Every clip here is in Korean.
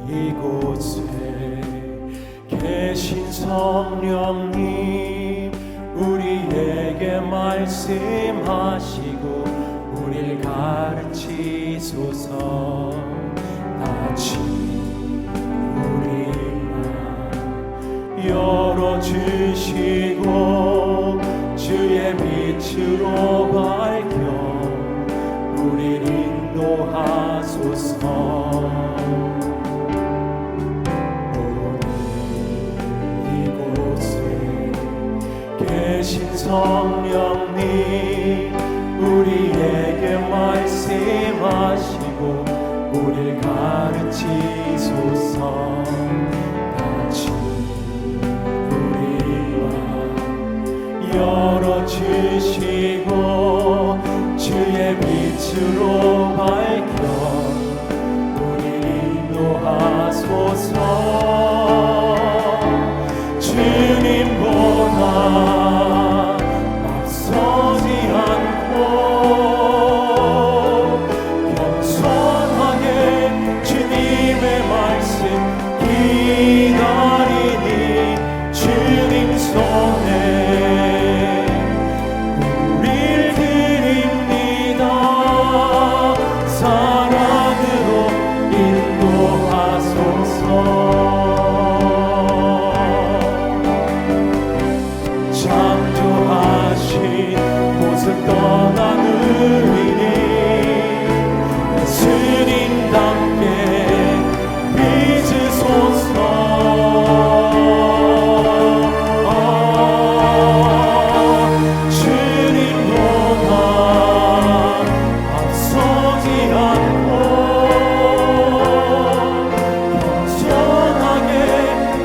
이곳에 계신 성령님, 우리에게 말씀하시고 우리를 가르치소서. 다시 우리 맘 열어주시고 주의 빛으로 밝혀 우리를 인도하소서. 계신 성령님, 우리에게 말씀하시고 우리를 가르치소서. 다시 우리 맘 열어주시고 주의 빛으로 밝혀 우리를 인도하소서. 주님보다 앞서지 않고 겸손하게 주님의 말씀 기다리니 주님 손에 우릴 드립니다. 사랑으로 인도하소서. 떠나느니 예수님답게 빚으소서. 주님보다 앞서지 않고 겸손하게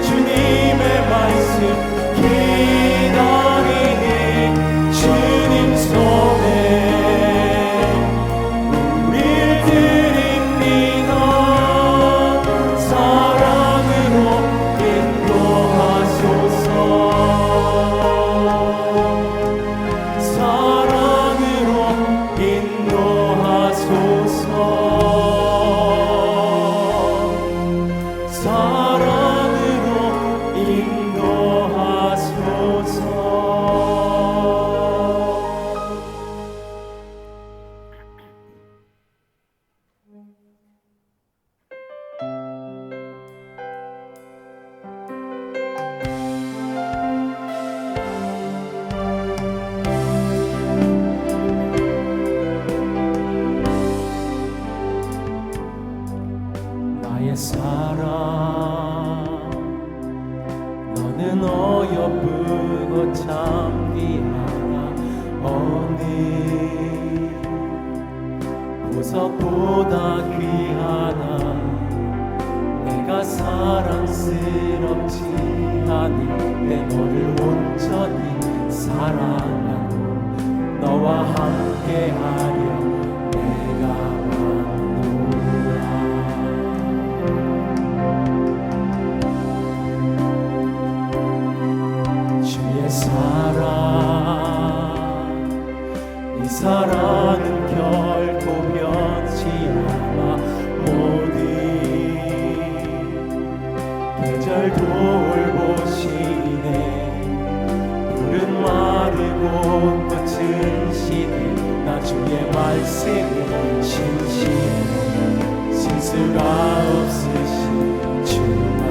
주님의 말씀 기다리니 주님 손에 우릴 드립니다. 사랑으로 인도하소서. 사랑으로 인도하소서. 사랑으로 인도하소서. 나의 사랑, 너는 어여쁘고 참 귀하다. 어느 보석보다 귀하다. 내가 사랑스럽지 않을 때 너를 온전히 사랑하고 너와 함께하려 내가 왔노라. 주의 사랑, 이 사랑은 결코 변치 않아. 모든 계절 돌보시네. 푸른 마르고 꽃은 시네. 나 주의 말씀에 신실해. 실수가 없으신 주만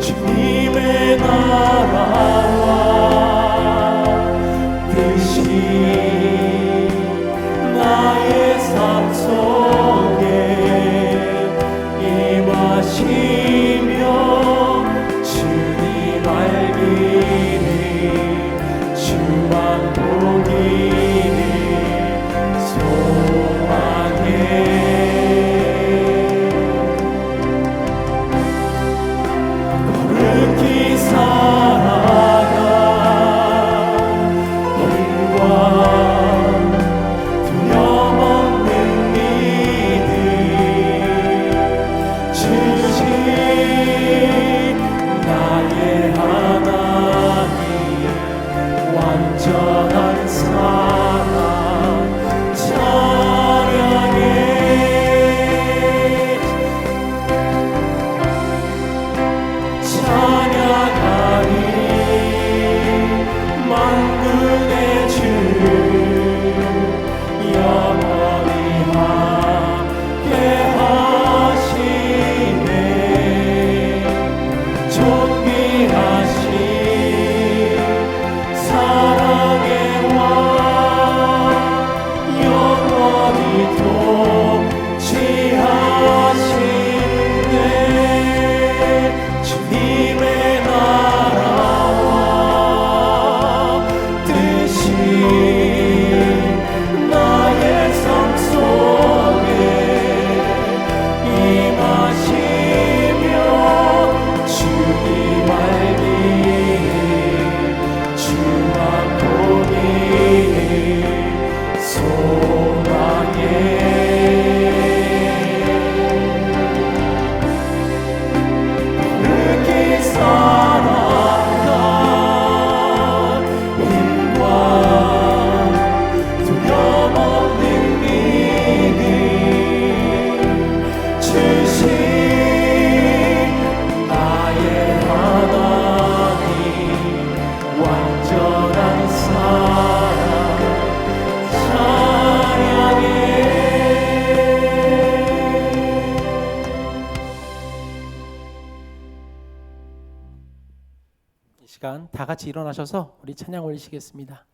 주님의 나라와 뜻이 나의 삶 속에 임하시며 주님 알기를 주만 보기를 소망해. 거룩히 살아가 힘과 두려움 없는 일 시간 다 같이 일어나셔서 우리 찬양 올리시겠습니다.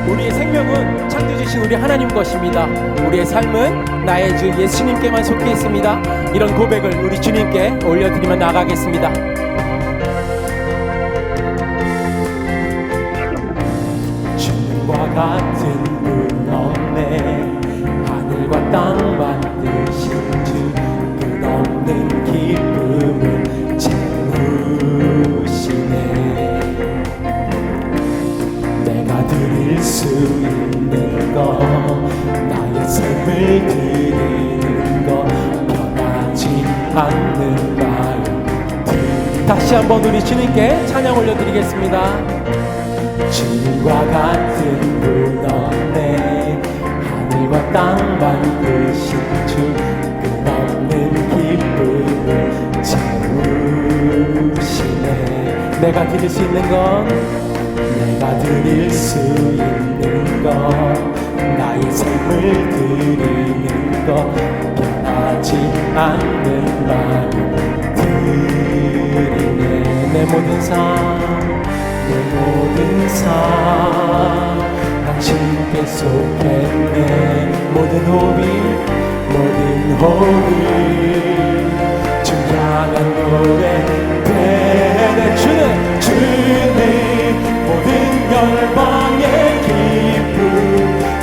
우리의 생명은 창조주신 우리 하나님 것입니다. 우리의 삶은 나의 주 예수님께만 속해 있습니다. 이런 고백을 우리 주님께 올려드리며 나가겠습니다. 주님과 같은 분 없네. 하늘과 땅 만드신 주 끝없는 기쁨을 채우시네. 내가 드릴 수 있는 것, 나의 삶을 드리는 것, 변하지 않는 마음. 다시 한번 우리 주님께 찬양 올려드리겠습니다. 주님과 같은 분 없네. 하늘과 땅 만드신 주 끝없는 기쁨을 채우시네. 내가 드릴 수 있는 건, 내가 드릴 수 있는 것, 나의 삶을 드리는 것, 변하지 않는 마음 드리네. 내 모든 삶, 내 모든 삶 당신께 속했네. 모든 호흡이 주 향한 노래 되네. 주는 모든 열방의 기쁨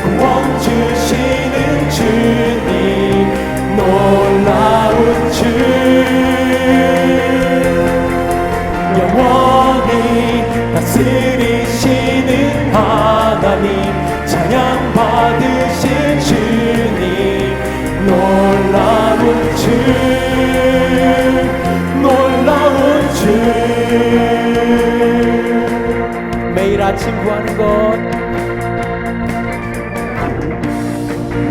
구원 주시는 주님, 놀라운 주, 영원히 다스리시는 하나님, 찬양 받으신 주님, 놀라운 주, 놀라운 주. 매일 아침 구하는 것,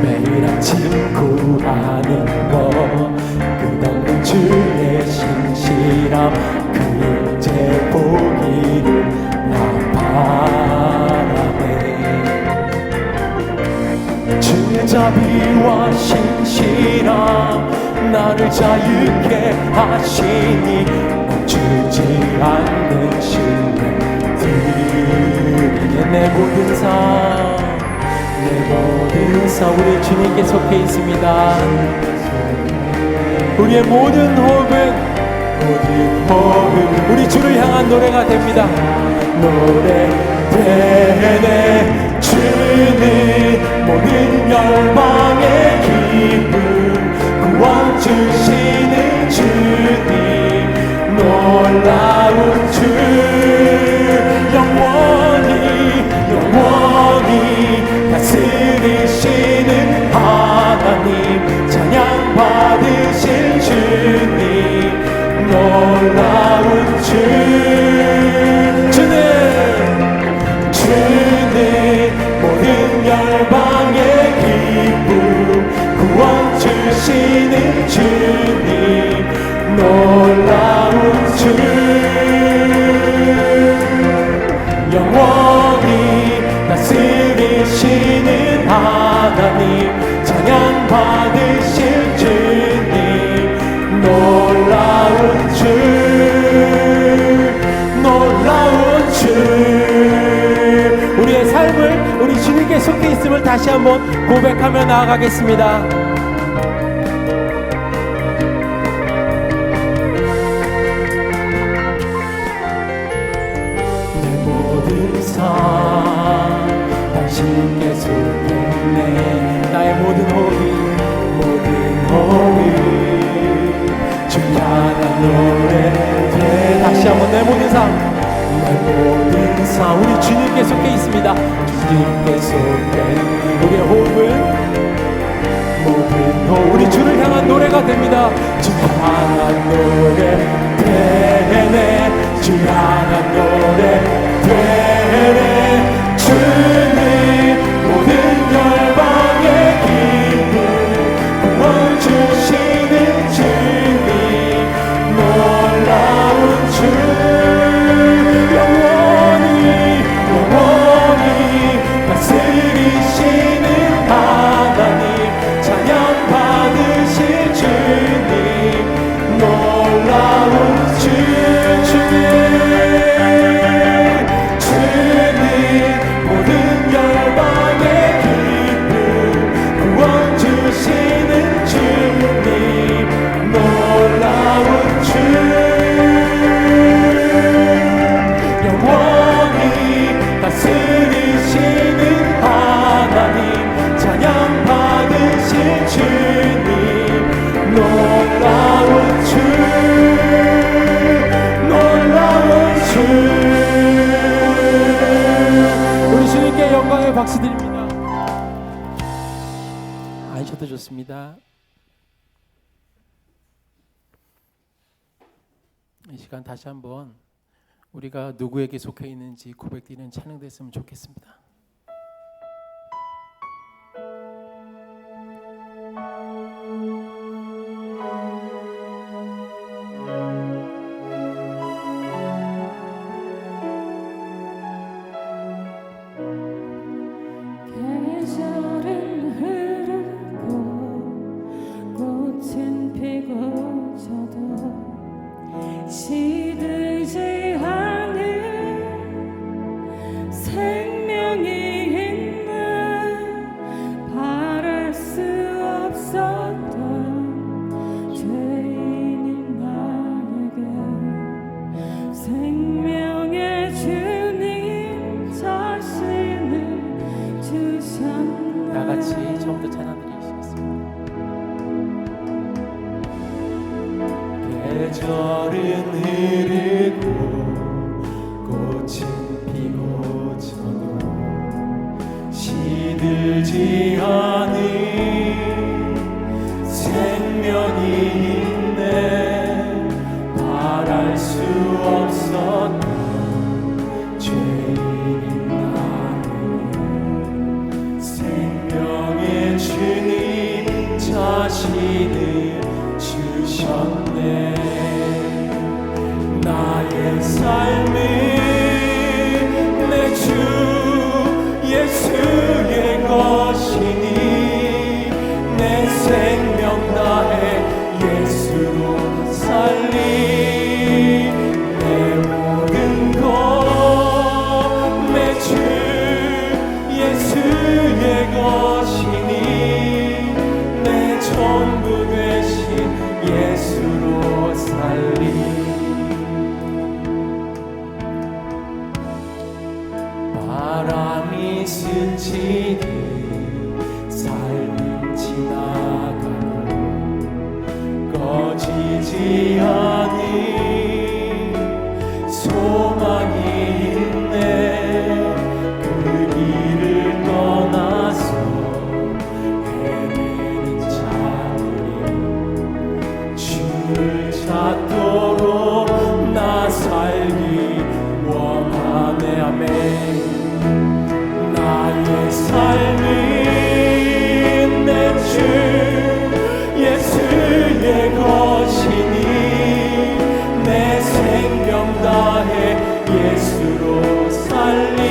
매일 아침 구하는 것, 끝없는 주의 신실함, 그 인재 보기를 나 바라네. 주의 자비와 신실함 나를 자유케 하시니 멈추지 않는 신뢰 드리네. 내 모든 삶, 내 모든 삶 우리 주님께 속해 있습니다. 우리의 모든 호흡은 우리 주를 향한 노래가 됩니다. 노래 되네. 주는 모든 열방의 기쁨 구원 주시는 주님, 놀라운 주, 영원히 다스리시는 하나님, 찬양 받으실 주님, 놀라운 주. 주는 모든 열방의 기쁨 구원 주시는 주님, 놀라운 주, 영원히 다스리시는 하나님, 찬양 받으실 주님, 놀라운 주, 놀라운 주. 우리의 삶을 우리 주님께 속해 있음을 다시 한번 고백하며 나아가겠습니다. 내 모든 삶 당신께 속했네. 나의 모든 호흡이 주 향한 노래 돼. 다시 한번 내 모든 삶, 내 모든 삶 우리 주님께 속해 있습니다. 주님께 속했네. 우리의 호흡은 우리 주를 향한 노래가 됩니다. 주 향한 노래 되네. 주 향한 노래 되네. 주는 모든 열방의 기쁨 구원 주시는 주님, 놀라운 주, 영원히 박수 드립니다. 앉으셔도 좋습니다. 이 시간 다시 한번 우리가 누구에게 속해 있는지 고백드리는 찬양됐으면 좋겠습니다. 계절은 흐르고 꽃은 피고 져도 시들지 않은 생명이 있는 바랄 수 없었던 죄인인 나에게 생명의 주님 자신을 주셨네. 다 같이 처음부터 찬양 드리시겠습니다. 계절은 흐르고 꽃은 피고 져도 시들지 않은 생명이 있네. 바랄 수 없었던 죄인인 나에게 생명의 주님 자신을 주셨네. 나의 삶은 내 주 예수의 것이니 내 생명 다해 예수로 살리. 내 모든 것 내 주 예수의 것이니 내 전부 되신 예수로 살리. 바람이 스치듯 삶은 지나가고 꺼지지 않은 소망이 있네. 그 길을 떠나서 헤매는 자들이 주를 찾도록 나 살기 원하네. 아멘. 나의 삶은 내 주 예수의 것이니 내 생명 다해 예수로 살리.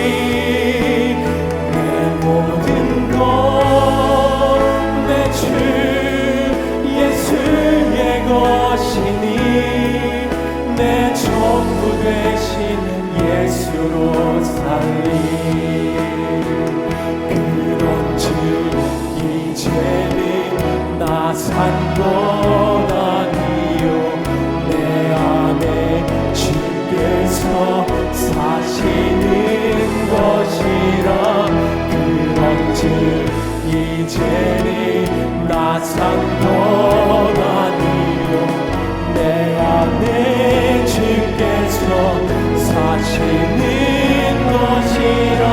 내 모든 것 내 주 예수의 것이니 내 전부 되신 예수로 살리. 그런즉 이제는 나 산 것 아니요 내 안에 주께서 사시는 것이라. 그런즉 이제는 나 산 것 아니요 내 안에 주께서 사시는 것이라.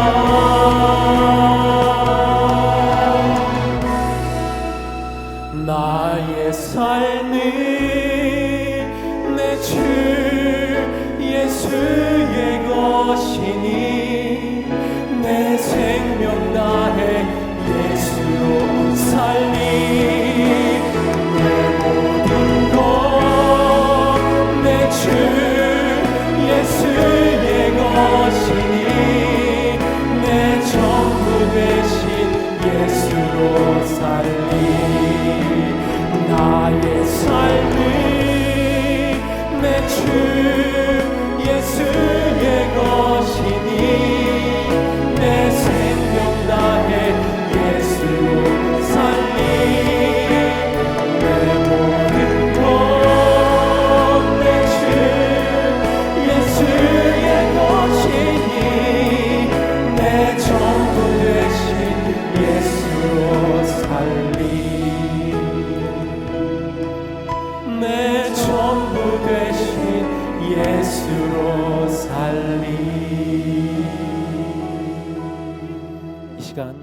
나의 삶은 내 주 예수의 것이니 내 생명 다해 예수로 살리. 내 모든 것 내 주 예수의 것이니 내 전부 되신 예수로 살리. 나의 삶은 내 주 예수의 것이니 내 생명 다해 예수로 살리. 내 모든 것 내 주 예수의 것이니 내 전부 되신 예수로 살리. 내 전부 되신 예수로 살리. 시간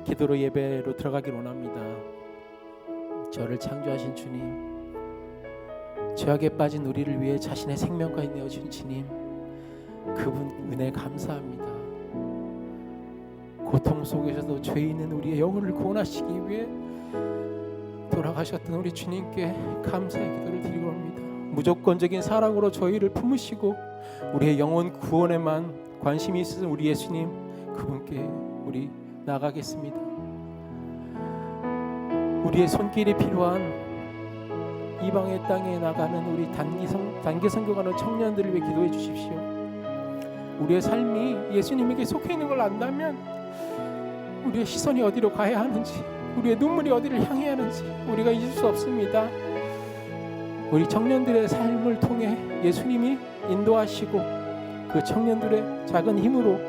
기도로 예배로 들어가길 원합니다. 저를 창조하신 주님, 죄악에 빠진 우리를 위해 자신의 생명까지 내어준 주님, 그분 은혜 감사합니다. 고통 속에서도 죄 있는 우리의 영혼을 구원하시기 위해 돌아가셨던 우리 주님께 감사의 기도를 드리고 합니다. 무조건적인 사랑으로 저희를 품으시고 우리의 영혼 구원에만 관심이 있으신 우리 예수님, 그분께 우리 나가겠습니다. 우리의 손길이 필요한 이방의 땅에 나가는 우리 단기 선교 가는 청년들을 위해 기도해 주십시오. 우리의 삶이 예수님에게 속해 있는 걸 안다면 우리의 시선이 어디로 가야 하는지, 우리의 눈물이 어디를 향해야 하는지 우리가 잊을 수 없습니다. 우리 청년들의 삶을 통해 예수님이 인도하시고 그 청년들의 작은 힘으로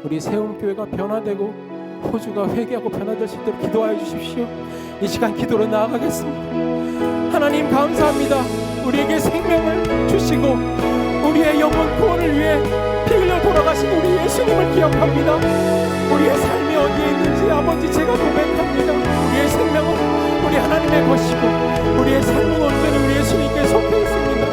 우리 세움교회가 변화되고 호주가 회개하고 변화될 수 있도록 기도하여 주십시오. 이 시간 기도로 나아가겠습니다. 하나님 감사합니다. 우리에게 생명을 주시고 우리의 영혼 구원을 위해 피 흘려 돌아가신 우리 예수님을 기억합니다. 우리의 삶이 어디에 있는지 아버지 제가 고백합니다. 우리의 생명은 우리 하나님의 것이고 우리의 삶은 온전히 우리 예수님께 속해 있습니다.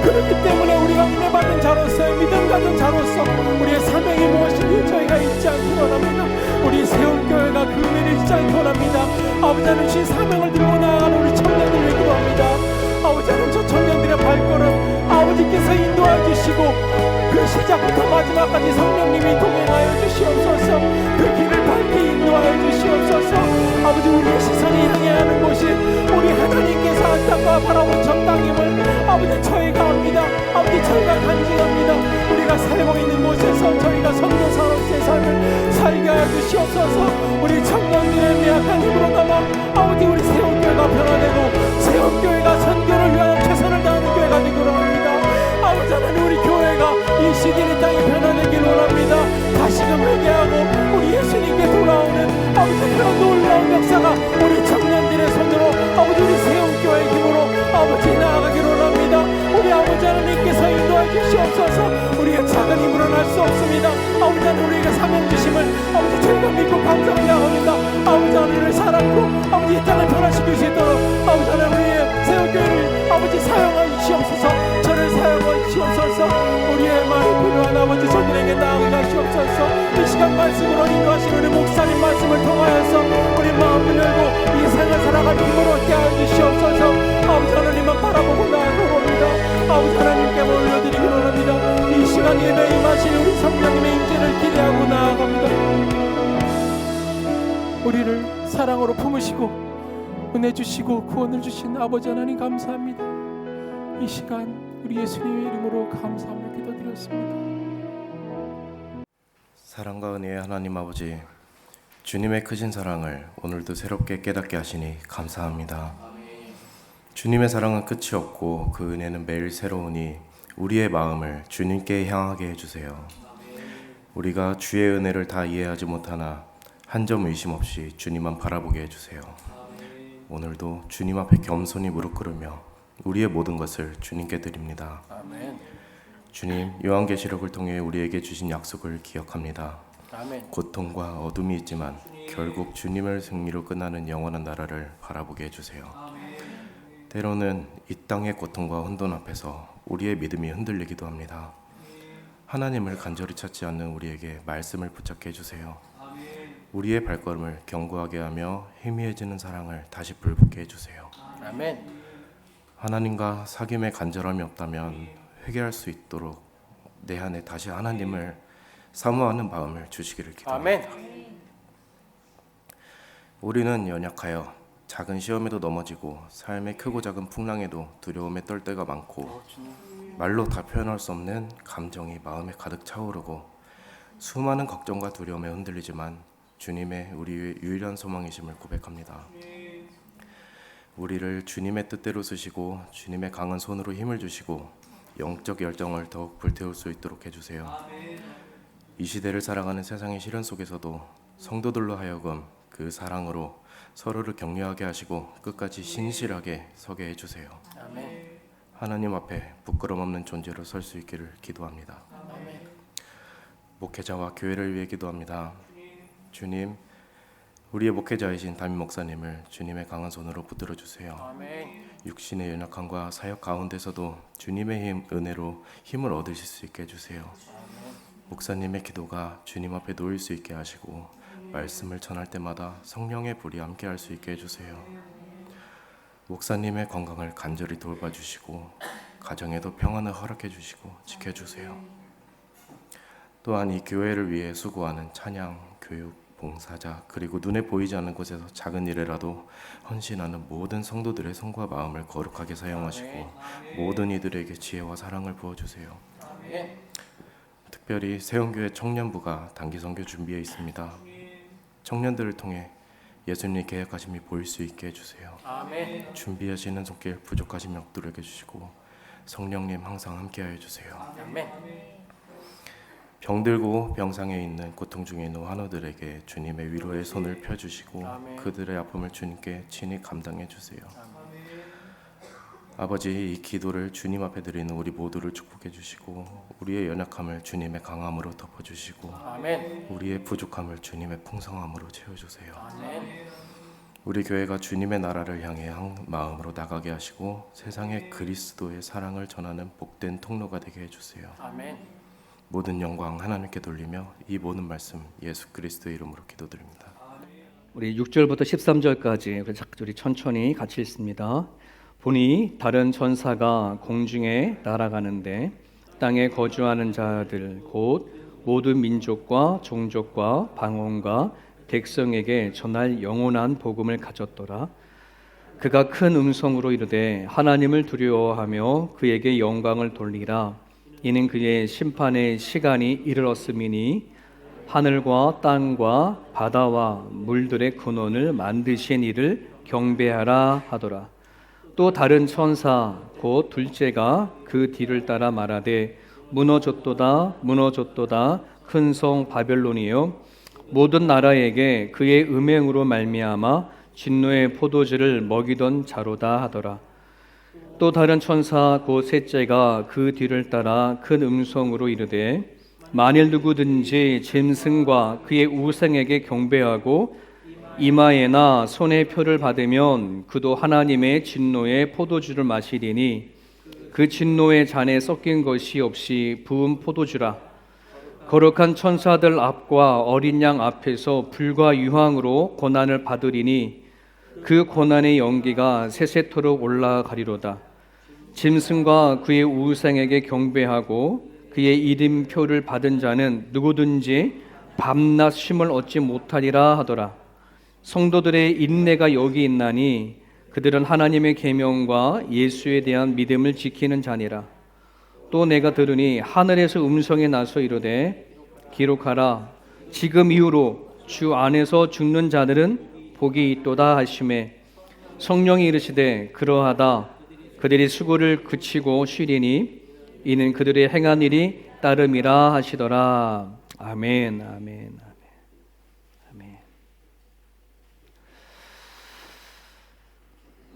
그렇기 때문에 우리가 은혜 받은 자로서, 믿음 가진 자로서 우리의 사명이 무엇인지 저희가 잊지 않기 원합니다. 우리 세움교회가 그 은혜를 잊지 않기 원합니다. 아버지 하나님, 주신 사명을 들고 나아가는 우리 청년들을 위해 기도합니다. 아버지 하나님, 저 청년들의 발걸음 아버지께서 인도하여 주시고 그 시작부터 마지막까지 성령님이 동행하여 주시옵소서. 그 길을 밝히 인도하여 주시옵소서. 아버지, 우리의 시선이 향해야 하는 곳이 우리 하나님께서 한 땅과 바라본 전 땅임을 아버지 저희가 압니다. 아버지 저희가 간직합니다. 우리가 살고 있는 곳에서 저희가 선교사로서의 삶을 살게 하여 주시옵소서. 우리 청년들의 미약한 힘으로 담아 아버지 우리 세움교회가 변화되고 세움교회가 선교를 위하여 최선을 다하는 교회가 되기로 합니다. 아버지 하나님, 우리 교회가 이 시대의 땅에 변화되기를 원합니다. 다시금 회개하고 우리 예수님께 돌아오는 아버지 그런 놀라운 역사가 우리 청년들의 손으로 아버지 우리 세움교회의 힘으로 아버지 나아가기를 원합니다. 우리 아버지 하나님께서 인도해 주시옵소서. 우리의 작은 힘으로는 할 수 없습니다. 아버지 하나님, 우리에게 사명 주심을 아버지 저희가 믿고 감사합니다. 아버지 하나님의 사랑으로 아버지 이 땅을 변화시킬 수 있도록 아버지 하나님 우리의 세움교회를 아버지 사용하여 주시옵소서. 저를 사용하여 주시옵소서. 우리의 말이 필요한 아버지 저들에게 나아가 주옵소서. 이 시간 말씀으로 인도하신 우리 목사님 말씀을 통하여서 우리 마음을 열고 이 생을 살아갈 힘을 얻게 하여 주시옵소서. 아버지 하나님만 바라보고 나아가옵니다. 아버지 하나님께 올려드리기 원합니다. 이 시간 예배에 임하신 우리 성령님의 임재를 기대하고 나아갑니다. 우리를 사랑으로 품으시고 은혜 주시고 구원을 주신 아버지 하나님 감사합니다. 이 시간 우리 예수님의 이름으로 감사하며 기도드렸습니다. 사랑과 은혜의 하나님 아버지, 주님의 크신 사랑을 오늘도 새롭게 깨닫게 하시니 감사합니다. 주님의 사랑은 끝이 없고 그 은혜는 매일 새로우니 우리의 마음을 주님께 향하게 해주세요. 우리가 주의 은혜를 다 이해하지 못하나 한 점 의심 없이 주님만 바라보게 해주세요. 오늘도 주님 앞에 겸손히 무릎 꿇으며 우리의 모든 것을 주님께 드립니다. 아멘. 주님, 요한계시록을 통해 우리에게 주신 약속을 기억합니다. 아멘. 고통과 어둠이 있지만 결국 주님을 승리로 끝나는 영원한 나라를 바라보게 해주세요. 때로는 이 땅의 고통과 혼돈 앞에서 우리의 믿음이 흔들리기도 합니다. 하나님을 간절히 찾지 않는 우리에게 말씀을 붙잡게 해주세요. 우리의 발걸음을 견고하게 하며 희미해지는 사랑을 다시 불붙게 해주세요. 아멘. 하나님과 사귐의 간절함이 없다면 회개할 수 있도록 내 안에 다시 하나님을 사모하는 마음을 주시기를 기도합니다. 아멘. 우리는 연약하여 작은 시험에도 넘어지고 삶의 크고 작은 풍랑에도 두려움에 떨 때가 많고 말로 다 표현할 수 없는 감정이 마음에 가득 차오르고 수많은 걱정과 두려움에 흔들리지만 주님의 우리의 유일한 소망이심을 고백합니다. 우리를 주님의 뜻대로 쓰시고 주님의 강한 손으로 힘을 주시고 영적 열정을 더욱 불태울 수 있도록 해주세요. 이 시대를 살아가는 세상의 시련 속에서도 성도들로 하여금 그 사랑으로 서로를 격려하게 하시고 끝까지 신실하게 서게 해주세요. 아멘. 하나님 앞에 부끄럼 없는 존재로 설 수 있기를 기도합니다. 목회자와 교회를 위해 기도합니다. 주님, 우리의 목회자이신 담임 목사님을 주님의 강한 손으로 붙들어 주세요. 아멘. 육신의 연약함과 사역 가운데서도 주님의 은혜로 힘을 얻으실 수 있게 해주세요. 목사님의 기도가 주님 앞에 놓일 수 있게 하시고 말씀을 전할 때마다 성령의 불이 함께할 수 있게 해주세요. 목사님의 건강을 간절히 돌봐주시고 가정에도 평안을 허락해 주시고 지켜주세요. 또한 이 교회를 위해 수고하는 찬양, 교육, 봉사자 그리고 눈에 보이지 않는 곳에서 작은 일에라도 헌신하는 모든 성도들의 손과 마음을 거룩하게 사용하시고 모든 이들에게 지혜와 사랑을 부어주세요. 특별히 세운교회 청년부가 단기 선교 준비해 있습니다. 청년들을 통해 예수님 계획하심이 보일 수 있게 해주세요. 아멘. 준비하시는 손길 부족하심 역도르게 해주시고 성령님 항상 함께하여 주세요. 아멘. 병들고 병상에 있는 고통 중에 있는 환우들에게 주님의 위로의 손을 펴주시고 아멘. 그들의 아픔을 주님께 친히 감당해 주세요. 아버지, 이 기도를 주님 앞에 드리는 우리 모두를 축복해 주시고 우리의 연약함을 주님의 강함으로 덮어주시고 아멘. 우리의 부족함을 주님의 풍성함으로 채워주세요. 아멘. 우리 교회가 주님의 나라를 향해 한 마음으로 나가게 하시고 세상에 그리스도의 사랑을 전하는 복된 통로가 되게 해주세요. 아멘. 모든 영광 하나님께 돌리며 이 모든 말씀 예수 그리스도의 이름으로 기도드립니다. 우리 6절부터 13절까지 우리 천천히 같이 읽습니다. 보니 다른 천사가 공중에 날아가는데 땅에 거주하는 자들 곧 모든 민족과 종족과 방언과 백성에게 전할 영원한 복음을 가졌더라. 그가 큰 음성으로 이르되 하나님을 두려워하며 그에게 영광을 돌리라. 이는 그의 심판의 시간이 이르렀음이니 하늘과 땅과 바다와 물들의 근원을 만드신 이를 경배하라 하더라. 또 다른 천사 곧 둘째가 그 뒤를 따라 말하되 무너졌도다 무너졌도다 큰 성 바벨론이여 모든 나라에게 그의 음행으로 말미암아 진노의 포도주를 먹이던 자로다 하더라. 또 다른 천사 곧 셋째가 그 뒤를 따라 큰 음성으로 이르되 만일 누구든지 짐승과 그의 우상에게 경배하고 이마에나 손에 표를 받으면 그도 하나님의 진노의 포도주를 마시리니 그 진노의 잔에 섞인 것이 없이 부은 포도주라. 거룩한 천사들 앞과 어린 양 앞에서 불과 유황으로 고난을 받으리니 그 고난의 연기가 세세토록 올라가리로다. 짐승과 그의 우상에게 경배하고 그의 이름표를 받은 자는 누구든지 밤낮 쉼을 얻지 못하리라 하더라. 성도들의 인내가 여기 있나니 그들은 하나님의 계명과 예수에 대한 믿음을 지키는 자니라. 또 내가 들으니 하늘에서 음성이 나서 이르되 기록하라. 지금 이후로 주 안에서 죽는 자들은 복이 있도다 하시매 성령이 이르시되 그러하다. 그들이 수고를 그치고 쉬리니 이는 그들의 행한 일이 따름이라 하시더라. 아멘. 아멘. 아멘.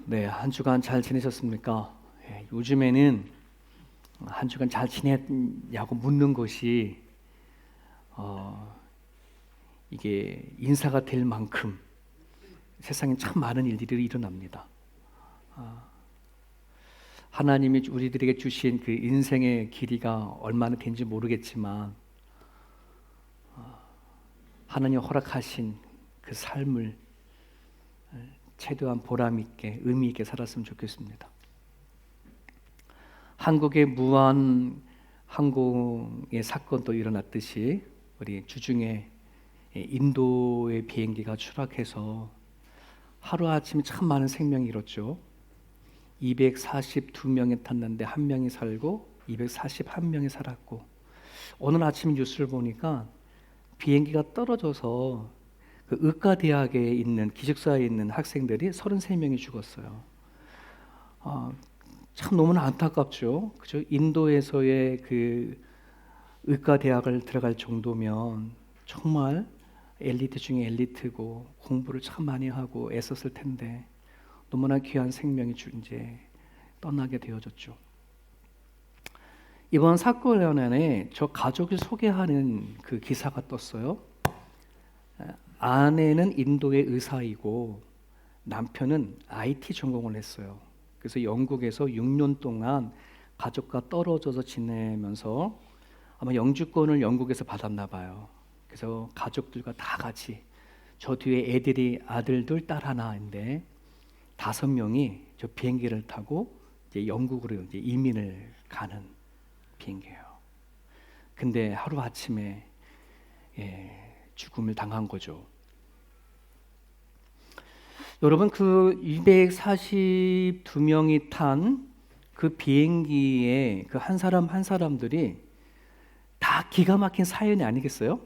네, 한 주간 잘 지내셨습니까? 요즘에는 한 주간 잘 지냈냐고 묻는 것이 이게 인사가 될 만큼 세상에 참 많은 일들이 일어납니다. 하나님이 우리들에게 주신 그 인생의 길이가 얼마나 된지 모르겠지만 하나님 허락하신 그 삶을 최대한 보람 있게 의미 있게 살았으면 좋겠습니다. 한국의 무한 항공의 사건도 일어났듯이 우리 주중에 인도의 비행기가 추락해서 하루아침에 참 많은 생명이 잃었죠. 242명이 탔는데 1명이 살고 241명이 살았고 오늘 아침 뉴스를 보니까 비행기가 떨어져서 그 의과대학에 있는 기숙사에 있는 학생들이 33명이 죽었어요. 참 너무나 안타깝죠. 그죠? 인도에서의 그 의과대학을 들어갈 정도면 정말 엘리트 중에 엘리트고 공부를 참 많이 하고 애썼을 텐데 너무나 귀한 생명이 이제 떠나게 되어졌죠. 이번 사건에 저 가족을 소개하는 그 기사가 떴어요. 아내는 인도의 의사이고 남편은 IT 전공을 했어요. 그래서 영국에서 6년 동안 가족과 떨어져서 지내면서 아마 영주권을 영국에서 받았나 봐요. 그래서 가족들과 다 같이 저 뒤에 애들이 아들들 딸 하나인데 5명이 저 비행기를 타고 이제 영국으로 이제 이민을 가는 비행기예요. 근데 하루 아침에 죽음을 당한 거죠. 여러분 그 242명이 탄 그 비행기에 그 한 사람 한 사람들이 다 기가 막힌 사연이 아니겠어요?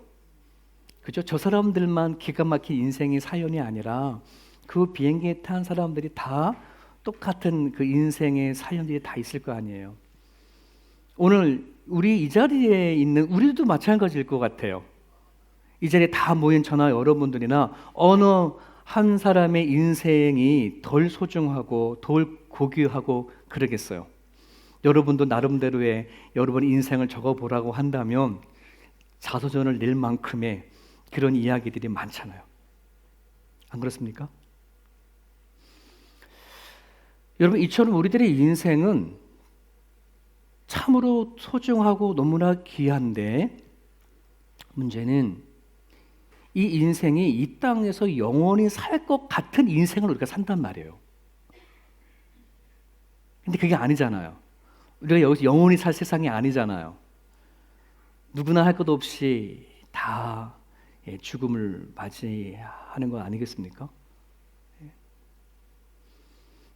그죠? 저 사람들만 기가 막힌 인생의 사연이 아니라 그 비행기에 탄 사람들이 다 똑같은 그 인생의 사연들이 다 있을 거 아니에요. 오늘 우리 이 자리에 있는 우리도 마찬가지일 것 같아요. 이 자리에 다 모인 저나 여러분들이나 어느 한 사람의 인생이 덜 소중하고 덜 고귀하고 그러겠어요. 여러분도 나름대로의 여러분 인생을 적어보라고 한다면 자서전을 낼 만큼의 그런 이야기들이 많잖아요. 안 그렇습니까? 여러분 이처럼 우리들의 인생은 참으로 소중하고 너무나 귀한데 문제는 이 인생이 이 땅에서 영원히 살 것 같은 인생을 우리가 산단 말이에요. 근데 그게 아니잖아요. 우리가 여기서 영원히 살 세상이 아니잖아요. 누구나 할 것 없이 다 죽음을 맞이하는 거 아니겠습니까?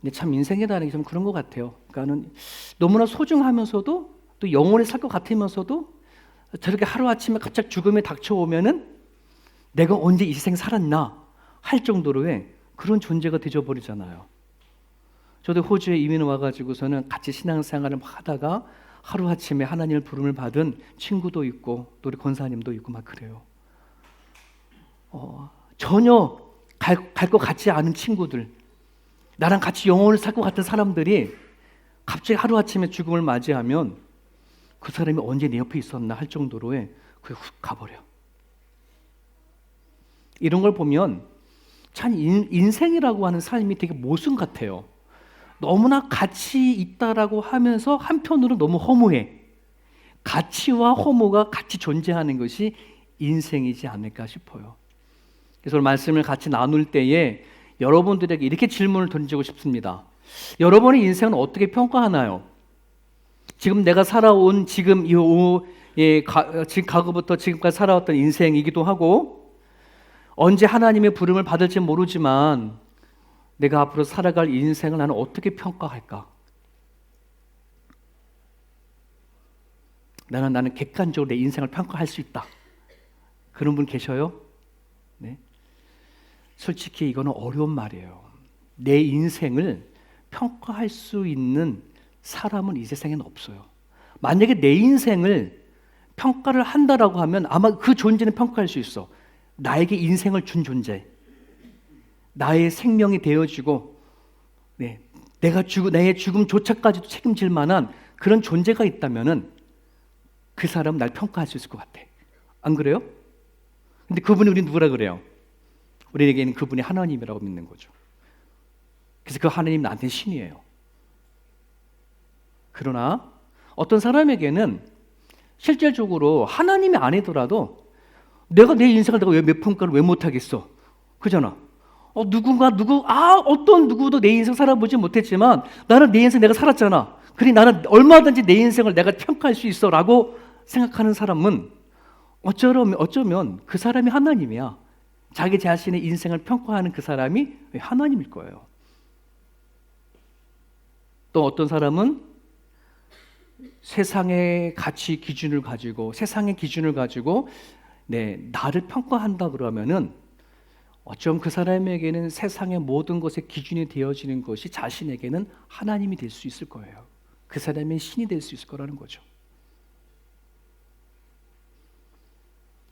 근데 참 인생이라는 게 좀 그런 것 같아요. 그러니까는 너무나 소중하면서도 또 영원히 살 것 같으면서도 저렇게 하루아침에 갑자기 죽음에 닥쳐오면은 내가 언제 이 세상 살았나 할 정도로의 그런 존재가 되어버리잖아요. 저도 호주에 이민 와가지고서는 같이 신앙생활을 하다가 하루아침에 하나님의 부름을 받은 친구도 있고 또 우리 권사님도 있고 막 그래요. 전혀 갈 것 같지 않은 친구들, 나랑 같이 영혼을 살 것 같은 사람들이 갑자기 하루아침에 죽음을 맞이하면 그 사람이 언제 내 옆에 있었나 할 정도로의 그게 훅 가버려. 이런 걸 보면 참 인생이라고 하는 삶이 되게 모순 같아요. 너무나 가치 있다라고 하면서 한편으로 너무 허무해. 가치와 허무가 같이 존재하는 것이 인생이지 않을까 싶어요. 그래서 오늘 말씀을 같이 나눌 때에 여러분들에게 이렇게 질문을 던지고 싶습니다. 여러분의 인생은 어떻게 평가하나요? 지금 내가 살아온 지금 지금 과거부터 지금까지 살아왔던 인생이기도 하고 언제 하나님의 부름을 받을지 모르지만 내가 앞으로 살아갈 인생을 나는 어떻게 평가할까? 나는 객관적으로 내 인생을 평가할 수 있다. 그런 분 계셔요? 네. 솔직히 이거는 어려운 말이에요. 내 인생을 평가할 수 있는 사람은 이 세상에는 없어요. 만약에 내 인생을 평가를 한다라고 하면 아마 그 존재는 평가할 수 있어. 나에게 인생을 준 존재, 나의 생명이 되어지고 나의 죽음조차까지도 책임질 만한 그런 존재가 있다면은 그 사람은 날 평가할 수 있을 것 같아. 안 그래요? 근데 그분이 우리 누구라 그래요? 우리에게는 그분이 하나님이라고 믿는 거죠. 그래서 그 하나님 나한테는 신이에요. 그러나 어떤 사람에게는 실질적으로 하나님이 아니더라도 내가 내 인생을 내가 왜 몇 평가를 왜 못하겠어? 그잖아. 어떤 누구도 내 인생 살아보지 못했지만 나는 내 인생 내가 살았잖아. 그래 나는 얼마든지 내 인생을 내가 평가할 수 있어 라고 생각하는 사람은 어쩌면 그 사람이 하나님이야. 자기 자신의 인생을 평가하는 그 사람이 하나님일 거예요. 또 어떤 사람은 세상의 가치 기준을 가지고 세상의 기준을 가지고 나를 평가한다 그러면은 어쩜 그 사람에게는 세상의 모든 것의 기준이 되어지는 것이 자신에게는 하나님이 될 수 있을 거예요. 그 사람의 신이 될 수 있을 거라는 거죠.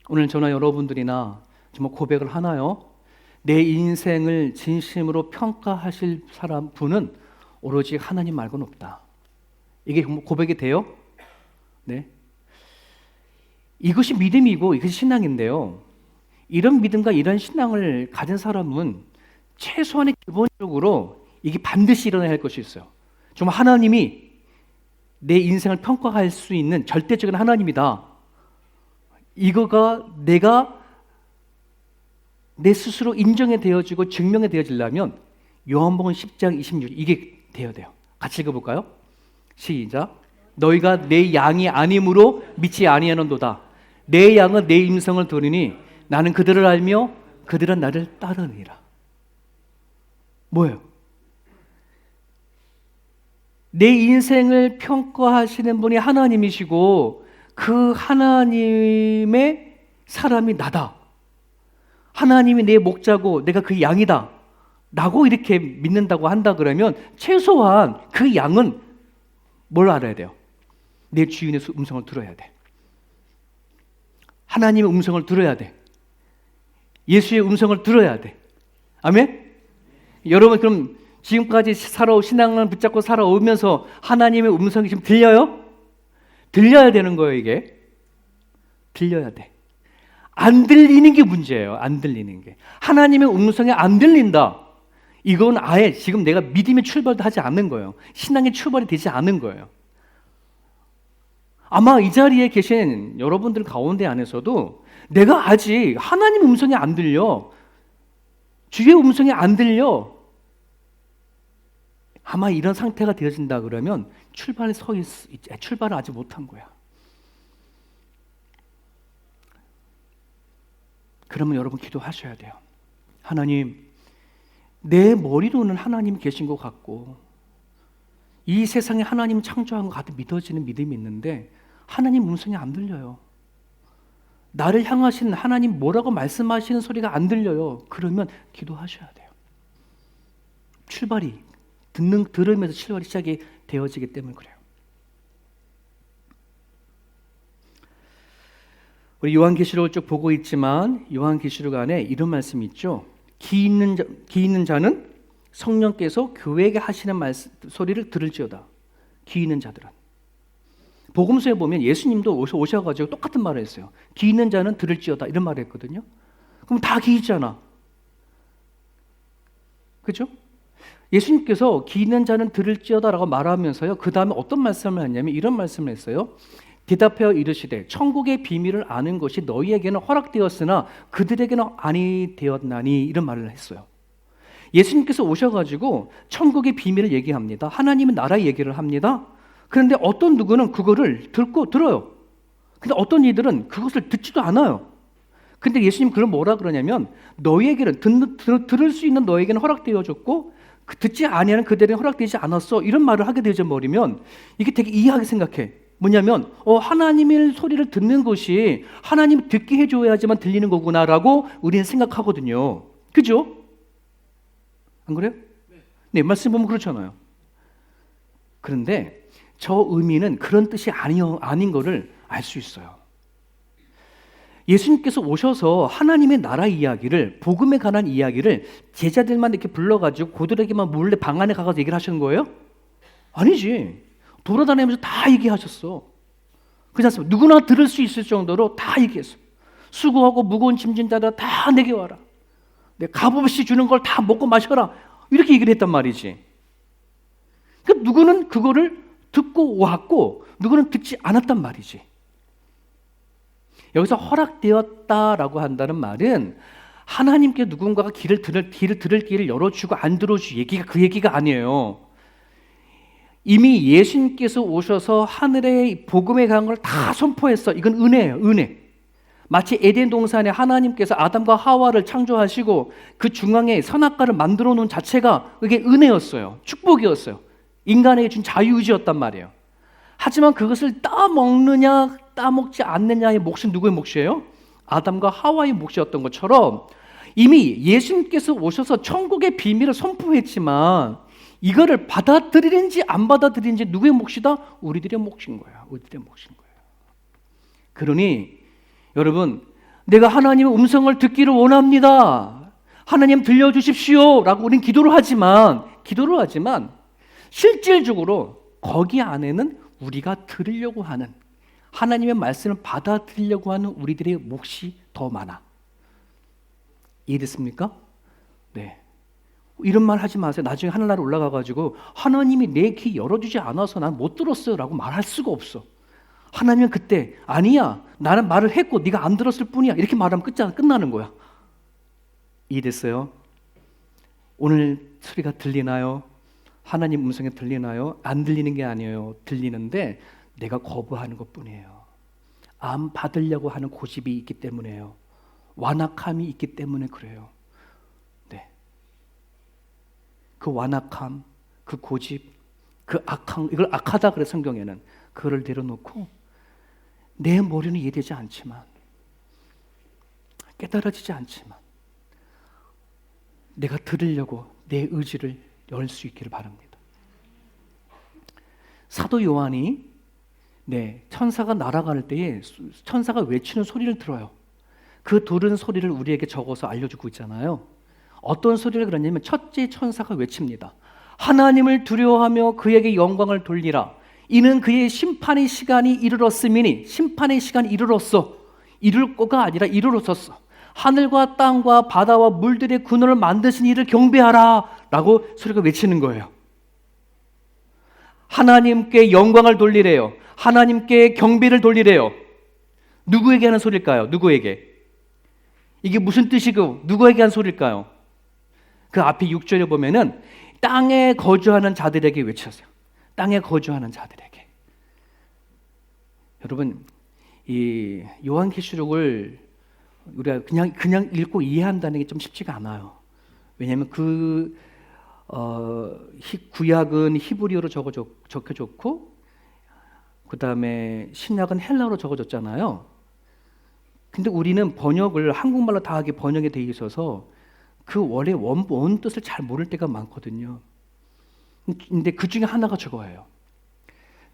오늘 저나 여러분들이나 정말 고백을 하나요? 내 인생을 진심으로 평가하실 분은 오로지 하나님 말고는 없다. 이게 고백이 돼요? 네. 이것이 믿음이고 이것이 신앙인데요. 이런 믿음과 이런 신앙을 가진 사람은 최소한의 기본적으로 이게 반드시 일어나야 할 것이 있어요. 정말 하나님이 내 인생을 평가할 수 있는 절대적인 하나님이다. 이거가 내가 내 스스로 인정이 되어지고 증명이 되어지려면 요한복음 10장 26 이게 되어야 돼요. 같이 읽어볼까요? 시작. 너희가 내 양이 아님으로 믿지 아니하는도다. 내 양은 내 음성을 들으니 나는 그들을 알며 그들은 나를 따르니라. 뭐예요? 내 인생을 평가하시는 분이 하나님이시고 그 하나님의 사람이 나다. 하나님이 내 목자고 내가 그 양이다 라고 이렇게 믿는다고 한다 그러면 최소한 그 양은 뭘 알아야 돼요? 내 주인의 음성을 들어야 돼. 하나님의 음성을 들어야 돼. 예수의 음성을 들어야 돼. 아멘? 여러분 그럼 지금까지 신앙을 붙잡고 살아오면서 하나님의 음성이 지금 들려요? 들려야 되는 거예요. 이게 들려야 돼. 안 들리는 게 문제예요. 안 들리는 게. 하나님의 음성이 안 들린다. 이건 아예 지금 내가 믿음의 출발도 하지 않는 거예요. 신앙의 출발이 되지 않은 거예요. 아마 이 자리에 계신 여러분들 가운데 안에서도 내가 아직 하나님 음성이 안 들려, 주의 음성이 안 들려, 아마 이런 상태가 되어진다 그러면 출발을 아직 못한 거야. 그러면 여러분 기도하셔야 돼요. 하나님, 내 머리로는 하나님이 계신 것 같고 이 세상에 하나님 창조한 것 같아 믿어지는 믿음이 있는데 하나님 음성이 안 들려요. 나를 향하신 하나님 뭐라고 말씀하시는 소리가 안 들려요. 그러면 기도하셔야 돼요. 출발이 들으면서 출발이 시작이 되어지기 때문에 그래요. 우리 요한계시록을 쭉 보고 있지만 요한계시록 안에 이런 말씀이 있죠. 기 있는 자는 성령께서 교회에게 하시는 소리를 들을지어다. 기 있는 자들은. 복음서에 보면 예수님도 오셔가지고 똑같은 말을 했어요. 기 있는 자는 들을지어다 이런 말을 했거든요. 그럼 다 기 있잖아. 그죠? 예수님께서 기 있는 자는 들을지어다라고 말하면서요. 그 다음에 어떤 말씀을 했냐면 이런 말씀을 했어요. 대답하여 이르시되 천국의 비밀을 아는 것이 너희에게는 허락되었으나 그들에게는 아니 되었나니 이런 말을 했어요. 예수님께서 오셔가지고 천국의 비밀을 얘기합니다. 하나님의 나라 얘기를 합니다. 그런데 어떤 누구는 그거를 들어요. 근데 어떤 이들은 그것을 듣지도 않아요. 근데 예수님 그걸 뭐라 그러냐면 너희에게는 들을 수 있는 너희에게는 허락되어졌고 듣지 아니하는 그들에게는 허락되지 않았어. 이런 말을 하게 되어 버리면 이게 되게 이해하게 생각해. 뭐냐면 하나님의 소리를 듣는 것이 하나님이 듣게 해줘야지만 들리는 거구나라고 우리는 생각하거든요. 그죠? 안 그래요? 네, 말씀 보면 그렇잖아요. 그런데 저 의미는 그런 뜻이 아닌 거를 알 수 있어요. 예수님께서 오셔서 하나님의 나라 이야기를, 복음에 관한 이야기를 제자들만 이렇게 불러가지고 그들에게만 몰래 방 안에 가서 얘기를 하시는 거예요? 아니지. 돌아다니면서 다 얘기하셨어. 그렇지 않습니까? 누구나 들을 수 있을 정도로 다 얘기했어. 수고하고 무거운 짐진 자들아 다 내게 와라. 내가 값없이 주는 걸 다 먹고 마셔라. 이렇게 얘기를 했단 말이지. 그러니까 누구는 그거를 듣고 왔고 누구는 듣지 않았단 말이지. 여기서 허락되었다라고 한다는 말은 하나님께 누군가가 길을 들을 길을 열어주고 안 들어주 얘기가 그 얘기가 아니에요. 이미 예수님께서 오셔서 하늘의 복음에 관한 걸 다 선포했어. 이건 은혜예요. 은혜. 마치 에덴 동산에 하나님께서 아담과 하와를 창조하시고 그 중앙에 선악과를 만들어 놓은 자체가 그게 은혜였어요. 축복이었어요. 인간에게 준 자유의지였단 말이에요. 하지만 그것을 따먹느냐 따먹지 않느냐의 몫은 누구의 몫이에요? 아담과 하와의 몫이었던 것처럼 이미 예수님께서 오셔서 천국의 비밀을 선포했지만 이거를 받아들이는지 안 받아들이는지 누구의 몫이다? 우리들의 몫인 거야. 우리들의 몫인 거예요. 그러니 여러분, 내가 하나님의 음성을 듣기를 원합니다. 하나님 들려주십시오 라고 우리는 기도를 하지만 실질적으로 거기 안에는 우리가 들으려고 하는 하나님의 말씀을 받아들이려고 하는 우리들의 몫이 더 많아. 이해됐습니까? 네. 이런 말 하지 마세요. 나중에 하늘나라 올라가가지고 하나님이 내 귀 열어주지 않아서 난 못 들었어요 라고 말할 수가 없어. 하나님은 그때 아니야, 나는 말을 했고 네가 안 들었을 뿐이야, 이렇게 말하면 끝나는 거야. 이해됐어요? 오늘 소리가 들리나요? 하나님 음성이 들리나요? 안 들리는 게 아니에요. 들리는데 내가 거부하는 것뿐이에요. 안 받으려고 하는 고집이 있기 때문에요. 완악함이 있기 때문에 그래요. 네. 그 완악함, 그 고집, 그 악함, 이걸 악하다 그래 성경에는. 그거를 내려놓고 내 머리는 이해되지 않지만, 깨달아지지 않지만 내가 들으려고 내 의지를 열 수 있기를 바랍니다. 사도 요한이 천사가 날아갈 때에 천사가 외치는 소리를 들어요. 그 들은 소리를 우리에게 적어서 알려주고 있잖아요. 어떤 소리를 그러냐면 첫째 천사가 외칩니다. 하나님을 두려워하며 그에게 영광을 돌리라. 이는 그의 심판의 시간이 이르렀음이니. 심판의 시간이 이르렀어. 이룰 거가 아니라 이르렀었어. 하늘과 땅과 바다와 물들의 근원을 만드신 이를 경배하라 라고 소리가 외치는 거예요. 하나님께 영광을 돌리래요. 하나님께 경배를 돌리래요. 누구에게 하는 소리일까요? 누구에게? 이게 무슨 뜻이고 누구에게 한 소리일까요? 그 앞에 6절에 보면은 땅에 거주하는 자들에게 외쳤어요. 땅에 거주하는 자들에게. 여러분, 이 요한계시록을 우리가 그냥 읽고 이해한다는 게 좀 쉽지가 않아요. 왜냐하면 구약은 히브리어로 적혀졌고, 그 다음에 신약은 헬라어로 적어졌잖아요. 근데 우리는 번역을 한국말로 다 하게 번역이 되어 있어서 그 원래 원 뜻을 잘 모를 때가 많거든요. 근데 그 중에 하나가 저거예요.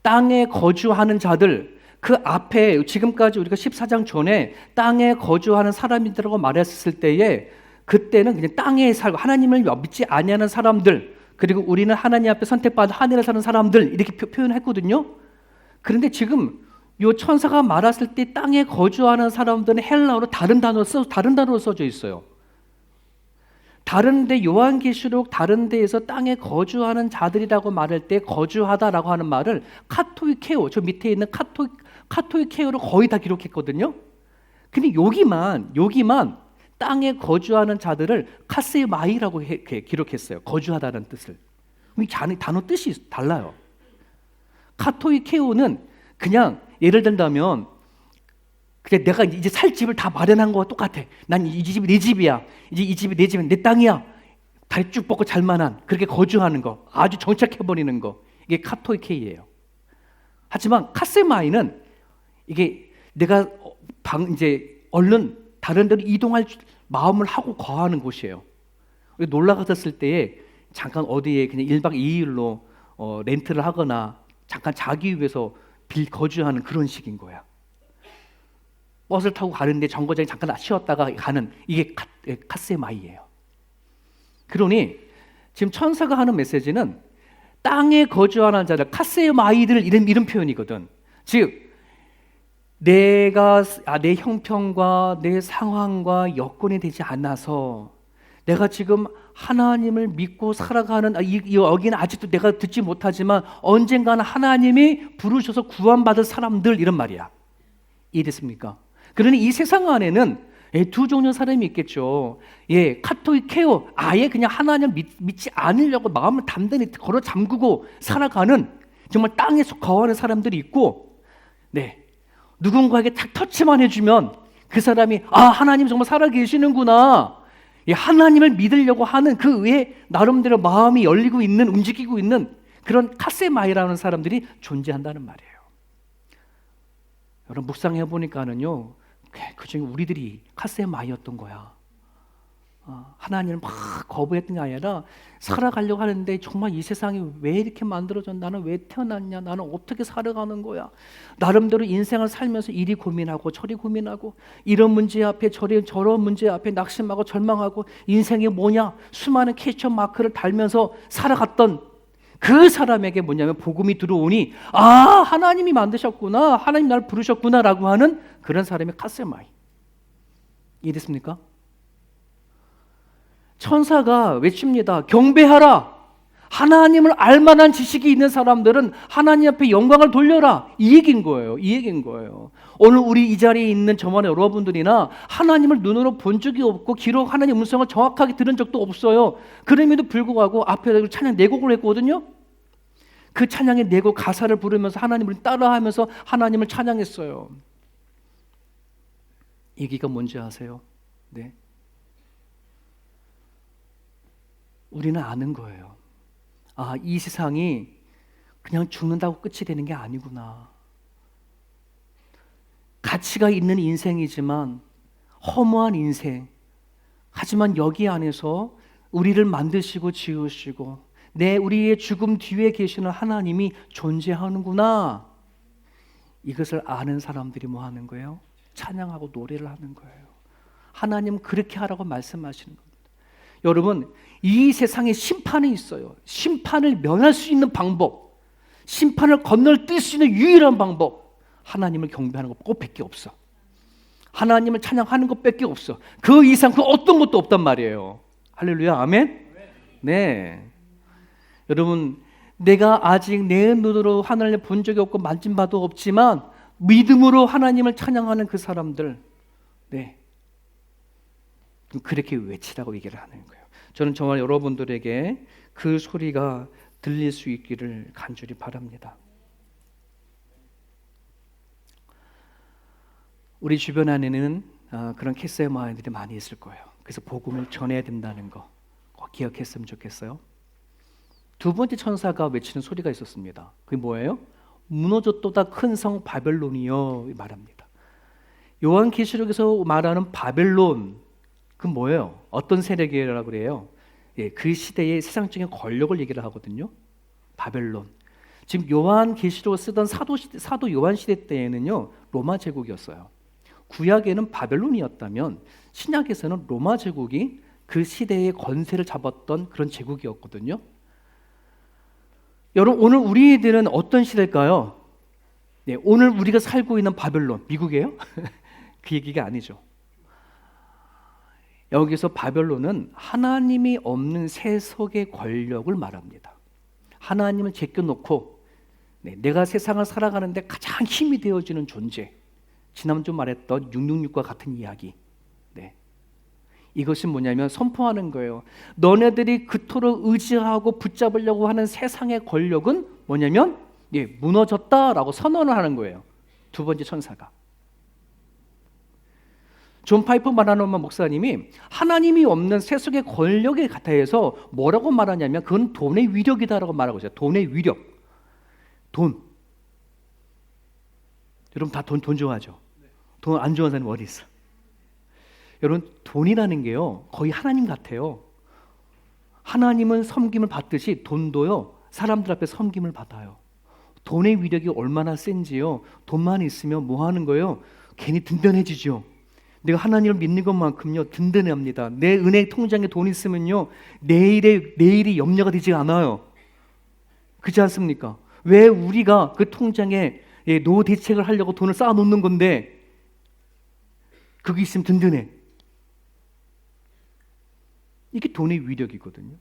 땅에 거주하는 자들, 그 앞에 지금까지 우리가 14장 전에 땅에 거주하는 사람이라고 말했을 때에 그때는 그냥 땅에 살고 하나님을 믿지 아니하는 사람들, 그리고 우리는 하나님 앞에 선택받은 하늘에 사는 사람들, 이렇게 표현했거든요. 그런데 지금 요 천사가 말했을 때 땅에 거주하는 사람들은 헬라어로 다른 단어로 써져 있어요. 다른데 요한계시록 다른 데에서 땅에 거주하는 자들이라고 말할 때 거주하다라고 하는 말을 카토이케오, 저 밑에 있는 카토이케오로 거의 다 기록했거든요. 근데 여기만 땅에 거주하는 자들을 카세마이라고 기록했어요. 거주하다는 뜻을. 이 단어 뜻이 달라요. 카토이케오는 그냥 예를 들면 그냥 내가 이제 살 집을 다 마련한 거와 똑같아. 난 이 집이 내 집이야. 이제 이 집이 내 집은 내 땅이야. 다리 쭉 뻗고 잘만한 그렇게 거주하는 거, 아주 정착해버리는 거, 이게 카토이케이예요. 하지만 카세마이는 이게 내가 이제 얼른 다른 데로 이동할 마음을 하고 거하는 곳이에요. 놀러 갔을 때에 잠깐 어디에 그냥 1박 2일로 렌트를 하거나 잠깐 자기 위해서 거주하는 그런 식인 거야. 버스를 타고 가는데 정거장에 잠깐 쉬었다가 가는, 이게 카세마이예요. 그러니 지금 천사가 하는 메시지는 땅에 거주하는 자들, 카세마이들, 이런 표현이거든. 즉 내 형편과 내 상황과 여건이 되지 않아서 내가 지금 하나님을 믿고 살아가는, 여기는 아직도 내가 듣지 못하지만 언젠가는 하나님이 부르셔서 구원받을 사람들, 이런 말이야. 이해됐습니까? 그러니 이 세상 안에는 두 종류의 사람이 있겠죠. 카토이케오, 아예 그냥 하나님을 믿지 않으려고 마음을 단단히 걸어 잠그고 살아가는 정말 땅에서 거하는 사람들이 있고, 누군가에게 딱 터치만 해주면 그 사람이 하나님 정말 살아계시는구나, 하나님을 믿으려고 하는 그 외에 나름대로 마음이 열리고 있는, 움직이고 있는 그런 카세마이라는 사람들이 존재한다는 말이에요. 여러분 묵상해 보니까는요, 그중에 우리들이 카세마이였던 거야. 하나님을 막 거부했던 게 아니라 살아가려고 하는데 정말 이 세상이 왜 이렇게 만들어졌나, 나는 왜 태어났냐, 나는 어떻게 살아가는 거야, 나름대로 인생을 살면서 이리 고민하고 저리 고민하고, 이런 문제 앞에 저런 문제 앞에 낙심하고 절망하고, 인생이 뭐냐, 수많은 퀘스천 마크를 달면서 살아갔던 그 사람에게 뭐냐면 복음이 들어오니, 하나님이 만드셨구나, 하나님 나를 부르셨구나 라고 하는 그런 사람이 카세마이. 이해됐습니까? 천사가 외칩니다. 경배하라. 하나님을 알만한 지식이 있는 사람들은 하나님 앞에 영광을 돌려라. 이 얘기인 거예요. 이 얘기인 거예요. 오늘 우리 이 자리에 있는 저만 여러분들이나 하나님을 눈으로 본 적이 없고 귀로 하나님 음성을 정확하게 들은 적도 없어요. 그럼에도 불구하고 앞에 찬양 네 곡을 했거든요. 그 찬양의 네 곡 가사를 부르면서 하나님을 따라하면서 하나님을 찬양했어요. 얘기가 뭔지 아세요? 네. 우리는 아는 거예요. 아, 이 세상이 그냥 죽는다고 끝이 되는 게 아니구나. 가치가 있는 인생이지만 허무한 인생. 하지만 여기 안에서 우리를 만드시고 지으시고 우리의 죽음 뒤에 계시는 하나님이 존재하는구나. 이것을 아는 사람들이 뭐 하는 거예요? 찬양하고 노래를 하는 거예요. 하나님 그렇게 하라고 말씀하시는 겁니다. 여러분, 이 세상에 심판이 있어요. 심판을 면할 수 있는 방법, 심판을 건널뛸 수 있는 유일한 방법, 하나님을 경배하는 것밖에 없어. 하나님을 찬양하는 것밖에 없어. 그 이상 그 어떤 것도 없단 말이에요. 할렐루야, 아멘. 네, 여러분, 내가 아직 내 눈으로 하나님을 본 적이 없고 만진 바도 없지만 믿음으로 하나님을 찬양하는 그 사람들, 네, 그렇게 외치라고 얘기를 하는 거예요. 저는 정말 여러분들에게 그 소리가 들릴 수 있기를 간절히 바랍니다. 우리 주변 안에는 그런 캐스의 마을들이 많이 있을 거예요. 그래서 복음을 전해야 된다는 거 꼭 기억했으면 좋겠어요. 두 번째 천사가 외치는 소리가 있었습니다. 그게 뭐예요? 무너졌도다 큰 성 바벨론이여 말합니다. 요한계시록에서 말하는 바벨론, 그 뭐예요? 어떤 세력이라고 그래요? 예, 그 시대의 세상적인 권력을 얘기를 하거든요. 바벨론. 지금 요한계시록을 쓰던 사도 요한 시대 때에는요, 로마 제국이었어요. 구약에는 바벨론이었다면 신약에서는 로마 제국이 그 시대의 권세를 잡았던 그런 제국이었거든요. 여러분, 오늘 우리들은 어떤 시대일까요? 네, 오늘 우리가 살고 있는 바벨론, 미국이에요? 그 얘기가 아니죠. 여기서 바벨론은 하나님이 없는 세속의 권력을 말합니다. 하나님을 제껴놓고 내가 세상을 살아가는데 가장 힘이 되어지는 존재, 지난주 말했던 666과 같은 이야기. 네. 이것이 뭐냐면 선포하는 거예요. 너네들이 그토록 의지하고 붙잡으려고 하는 세상의 권력은 뭐냐면 무너졌다라고 선언을 하는 거예요. 두 번째 천사가. 존 파이퍼 마라노마 목사님이 하나님이 없는 세속의 권력에 대해서 뭐라고 말하냐면 그건 돈의 위력이다라고 말하고 있어요. 돈의 위력. 돈. 여러분 다 돈 좋아하죠? 돈 안 좋아하는 사람이 어디 있어? 여러분, 돈이라는 게요 거의 하나님 같아요. 하나님은 섬김을 받듯이 돈도요 사람들 앞에 섬김을 받아요. 돈의 위력이 얼마나 센지요, 돈만 있으면 뭐 하는 거예요? 괜히 든든해지죠. 내가 하나님을 믿는 것만큼요 든든합니다. 내 은행 통장에 돈 있으면요 내일이 염려가 되지 않아요. 그렇지 않습니까? 왜 우리가 그 통장에 노후 대책을 하려고 돈을 쌓아 놓는 건데 그게 있으면 든든해. 이게 돈의 위력이거든요.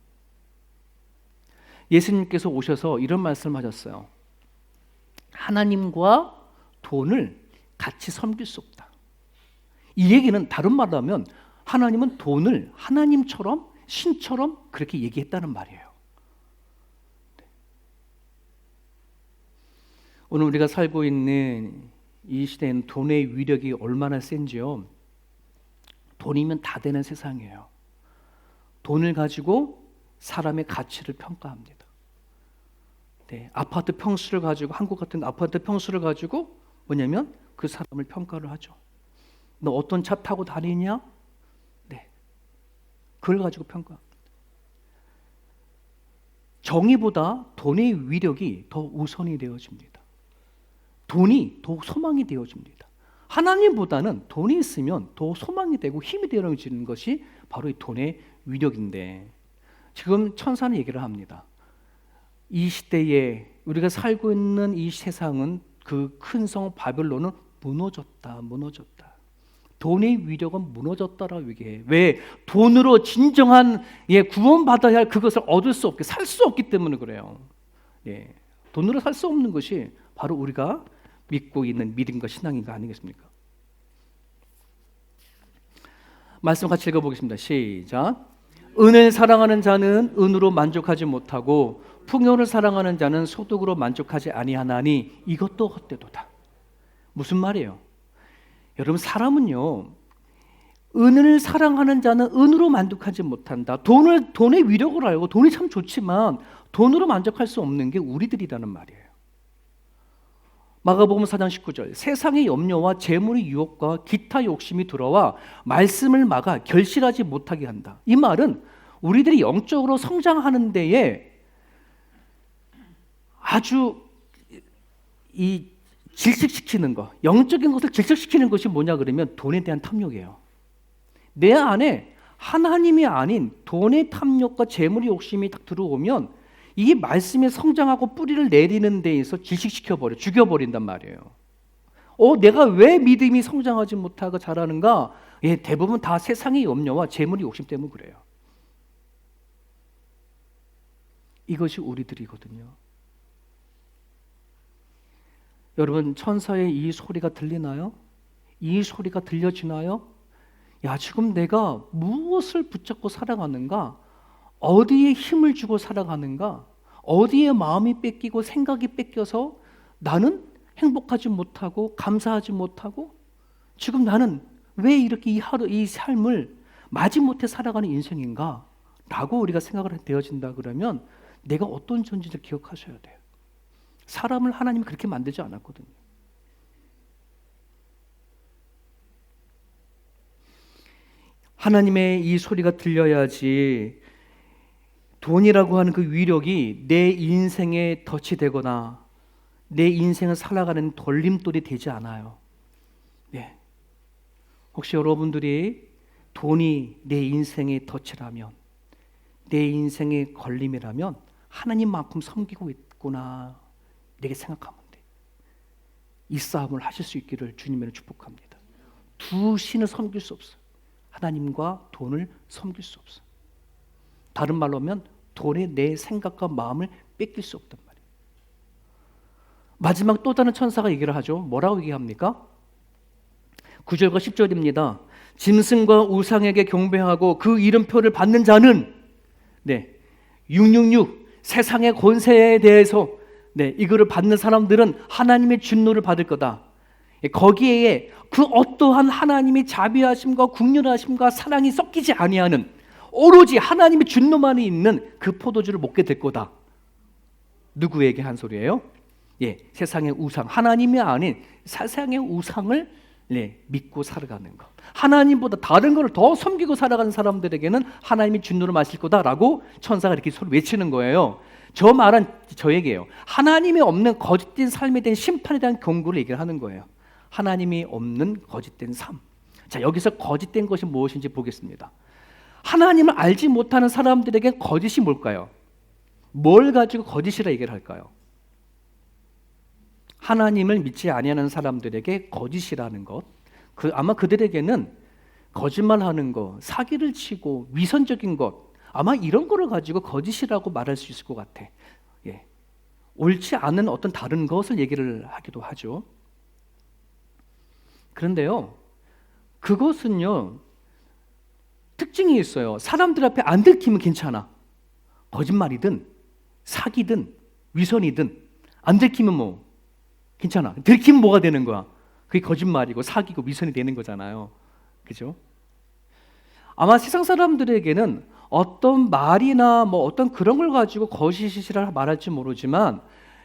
예수님께서 오셔서 이런 말씀하셨어요. 하나님과 돈을 같이 섬길 수 없다. 이 얘기는 다른 말로 하면 하나님은 돈을 하나님처럼 신처럼 그렇게 얘기했다는 말이에요. 오늘 우리가 살고 있는 이 시대에는 돈의 위력이 얼마나 센지요. 돈이면 다 되는 세상이에요. 돈을 가지고 사람의 가치를 평가합니다. 네, 아파트 평수를 가지고, 한국 같은 아파트 평수를 가지고 뭐냐면 그 사람을 평가를 하죠. 너 어떤 차 타고 다니냐? 네, 그걸 가지고 평가합니다. 정의보다 돈의 위력이 더 우선이 되어집니다. 돈이 더 소망이 되어집니다. 하나님보다는 돈이 있으면 더 소망이 되고 힘이 되어지는 것이 바로 이 돈의 위력인데, 지금 천사는 얘기를 합니다. 이 시대에 우리가 살고 있는 이 세상은 그 큰 성 바벨론은 무너졌다. 돈의 위력은 무너졌다라고 얘기해. 왜? 돈으로 진정한 구원받아야 할 그것을 얻을 수 없게, 살 수 없기 때문에 그래요. 돈으로 살 수 없는 것이 바로 우리가 믿고 있는 믿음과 신앙인가 아니겠습니까? 말씀 같이 읽어보겠습니다. 시작. 은을 사랑하는 자는 은으로 만족하지 못하고 풍요를 사랑하는 자는 소득으로 만족하지 아니하나니 이것도 헛되도다. 무슨 말이에요? 여러분, 사람은요, 은을 사랑하는 자는 은으로 만족하지 못한다. 돈의 위력을 알고 돈이 참 좋지만 돈으로 만족할 수 없는 게 우리들이라는 말이에요. 마가복음 4장 19절, 세상의 염려와 재물의 유혹과 기타 욕심이 들어와 말씀을 막아 결실하지 못하게 한다. 이 말은 우리들이 영적으로 성장하는 데에 아주 질식시키는 거, 영적인 것을 질식시키는 것이 뭐냐 그러면 돈에 대한 탐욕이에요. 내 안에 하나님이 아닌 돈의 탐욕과 재물의 욕심이 딱 들어오면 이 말씀이 성장하고 뿌리를 내리는 데에서 질식시켜버려, 죽여버린단 말이에요. 내가 왜 믿음이 성장하지 못하고 자라는가? 대부분 다 세상의 염려와 재물의 욕심 때문에 그래요. 이것이 우리들이거든요. 여러분, 천사의 이 소리가 들리나요? 이 소리가 들려지나요? 지금 내가 무엇을 붙잡고 살아가는가? 어디에 힘을 주고 살아가는가? 어디에 마음이 뺏기고 생각이 뺏겨서 나는 행복하지 못하고 감사하지 못하고 지금 나는 왜 이렇게 이 삶을 마지못해 살아가는 인생인가? 라고 우리가 생각을 되어진다 그러면 내가 어떤 존재인지 기억하셔야 돼요. 사람을 하나님이 그렇게 만들지 않았거든요. 하나님의 이 소리가 들려야지 돈이라고 하는 그 위력이 내 인생에 덫이 되거나 내 인생을 살아가는 돌림돌이 되지 않아요. 혹시 여러분들이 돈이 내 인생의 덫이라면, 내 인생의 걸림이라면 하나님만큼 섬기고 있구나 이렇게 생각하면 돼. 이 싸움을 하실 수 있기를 주님으로 축복합니다. 두 신을 섬길 수 없어. 하나님과 돈을 섬길 수 없어. 다른 말로 하면 돈에 내 생각과 마음을 뺏길 수 없단 말이에요. 마지막 또 다른 천사가 얘기를 하죠. 뭐라고 얘기합니까? 9절과 10절입니다. 짐승과 우상에게 경배하고 그 이름표를 받는 자는 666 세상의 권세에 대해서 이거를 받는 사람들은 하나님의 진노를 받을 거다. 거기에 그 어떠한 하나님의 자비하심과 국률하심과 사랑이 섞이지 아니하는 오로지 하나님의 진노만이 있는 그 포도주를 먹게 될 거다. 누구에게 한 소리예요? 세상의 우상, 하나님이 아닌 세상의 우상을 믿고 살아가는 것. 하나님보다 다른 것을 더 섬기고 살아가는 사람들에게는 하나님이 진노를 마실 거다라고 천사가 이렇게 소리 외치는 거예요. 저 말은 저에게요. 하나님이 없는 거짓된 삶에 대한 심판에 대한 경고를 얘기를 하는 거예요. 하나님이 없는 거짓된 삶. 자, 여기서 거짓된 것이 무엇인지 보겠습니다. 하나님을 알지 못하는 사람들에게 거짓이 뭘까요? 뭘 가지고 거짓이라 얘기를 할까요? 하나님을 믿지 아니하는 사람들에게 거짓이라는 것, 아마 그들에게는 거짓말하는 것, 사기를 치고 위선적인 것, 아마 이런 거를 가지고 거짓이라고 말할 수 있을 것 같아. 옳지 않은 어떤 다른 것을 얘기를 하기도 하죠. 그런데요, 그것은요 특징이 있어요. 사람들 앞에 안 들키면 괜찮아. 거짓말이든 사기든 위선이든 안 들키면 뭐 괜찮아. 들키면 뭐가 되는 거야? 그게 거짓말이고 사기고 위선이 되는 거잖아요. 그죠? 아마 세상 사람들에게는 어떤 말이나 뭐 어떤 그런 걸 가지고 거짓이라 말할지 모르지만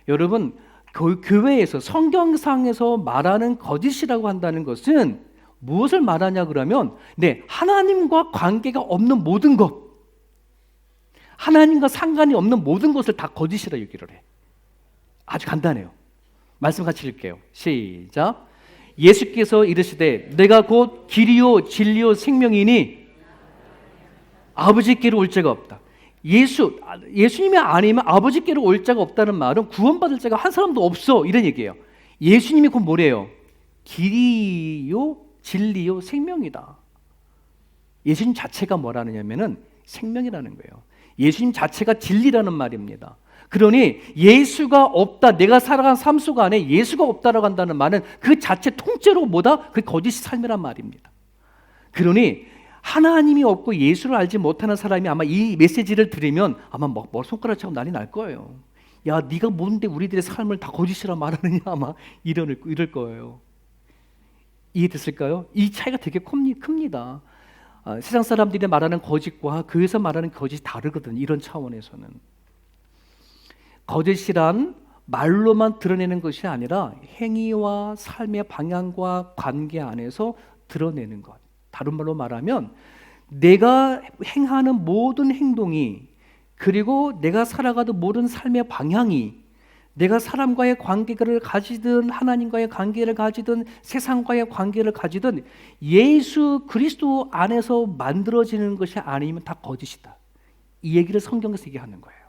여러분, 교회에서 성경상에서 말하는 거짓이라고 한다는 것은 무엇을 말하냐 그러면 하나님과 관계가 없는 모든 것, 하나님과 상관이 없는 모든 것을 다 거짓이라 얘기를 해. 아주 간단해요. 말씀 같이 읽을게요. 시작. 예수께서 이르시되 내가 곧 길이요 진리요 생명이니 아버지께로 올 자가 없다. 예수님이 아니면 아버지께로 올 자가 없다는 말은 구원받을 자가 한 사람도 없어 이런 얘기예요. 예수님이 곧 뭐래요? 길이요 진리요 생명이다. 예수님 자체가 뭐라느냐면은 생명이라는 거예요. 예수님 자체가 진리라는 말입니다. 그러니 예수가 없다, 내가 살아간 삶 속 안에 예수가 없다라고 한다는 말은 그 자체 통째로 뭐다? 그 거짓 삶이란 말입니다. 그러니 하나님이 없고 예수를 알지 못하는 사람이 아마 이 메시지를 들으면 아마 뭐 손가락 차고 난리 날 거예요. 야, 네가 뭔데 우리들의 삶을 다 거짓이라 말하느냐, 아마 이럴 거예요. 이해됐을까요? 이 차이가 되게 큽니다. 세상 사람들이 말하는 거짓과 교회에서 말하는 거짓이 다르거든요. 이런 차원에서는. 거짓이란 말로만 드러내는 것이 아니라 행위와 삶의 방향과 관계 안에서 드러내는 것. 다른 말로 말하면 내가 행하는 모든 행동이, 그리고 내가 살아가는 모든 삶의 방향이, 내가 사람과의 관계를 가지든 하나님과의 관계를 가지든 세상과의 관계를 가지든 예수 그리스도 안에서 만들어지는 것이 아니면 다 거짓이다. 이 얘기를 성경에서 얘기하는 거예요.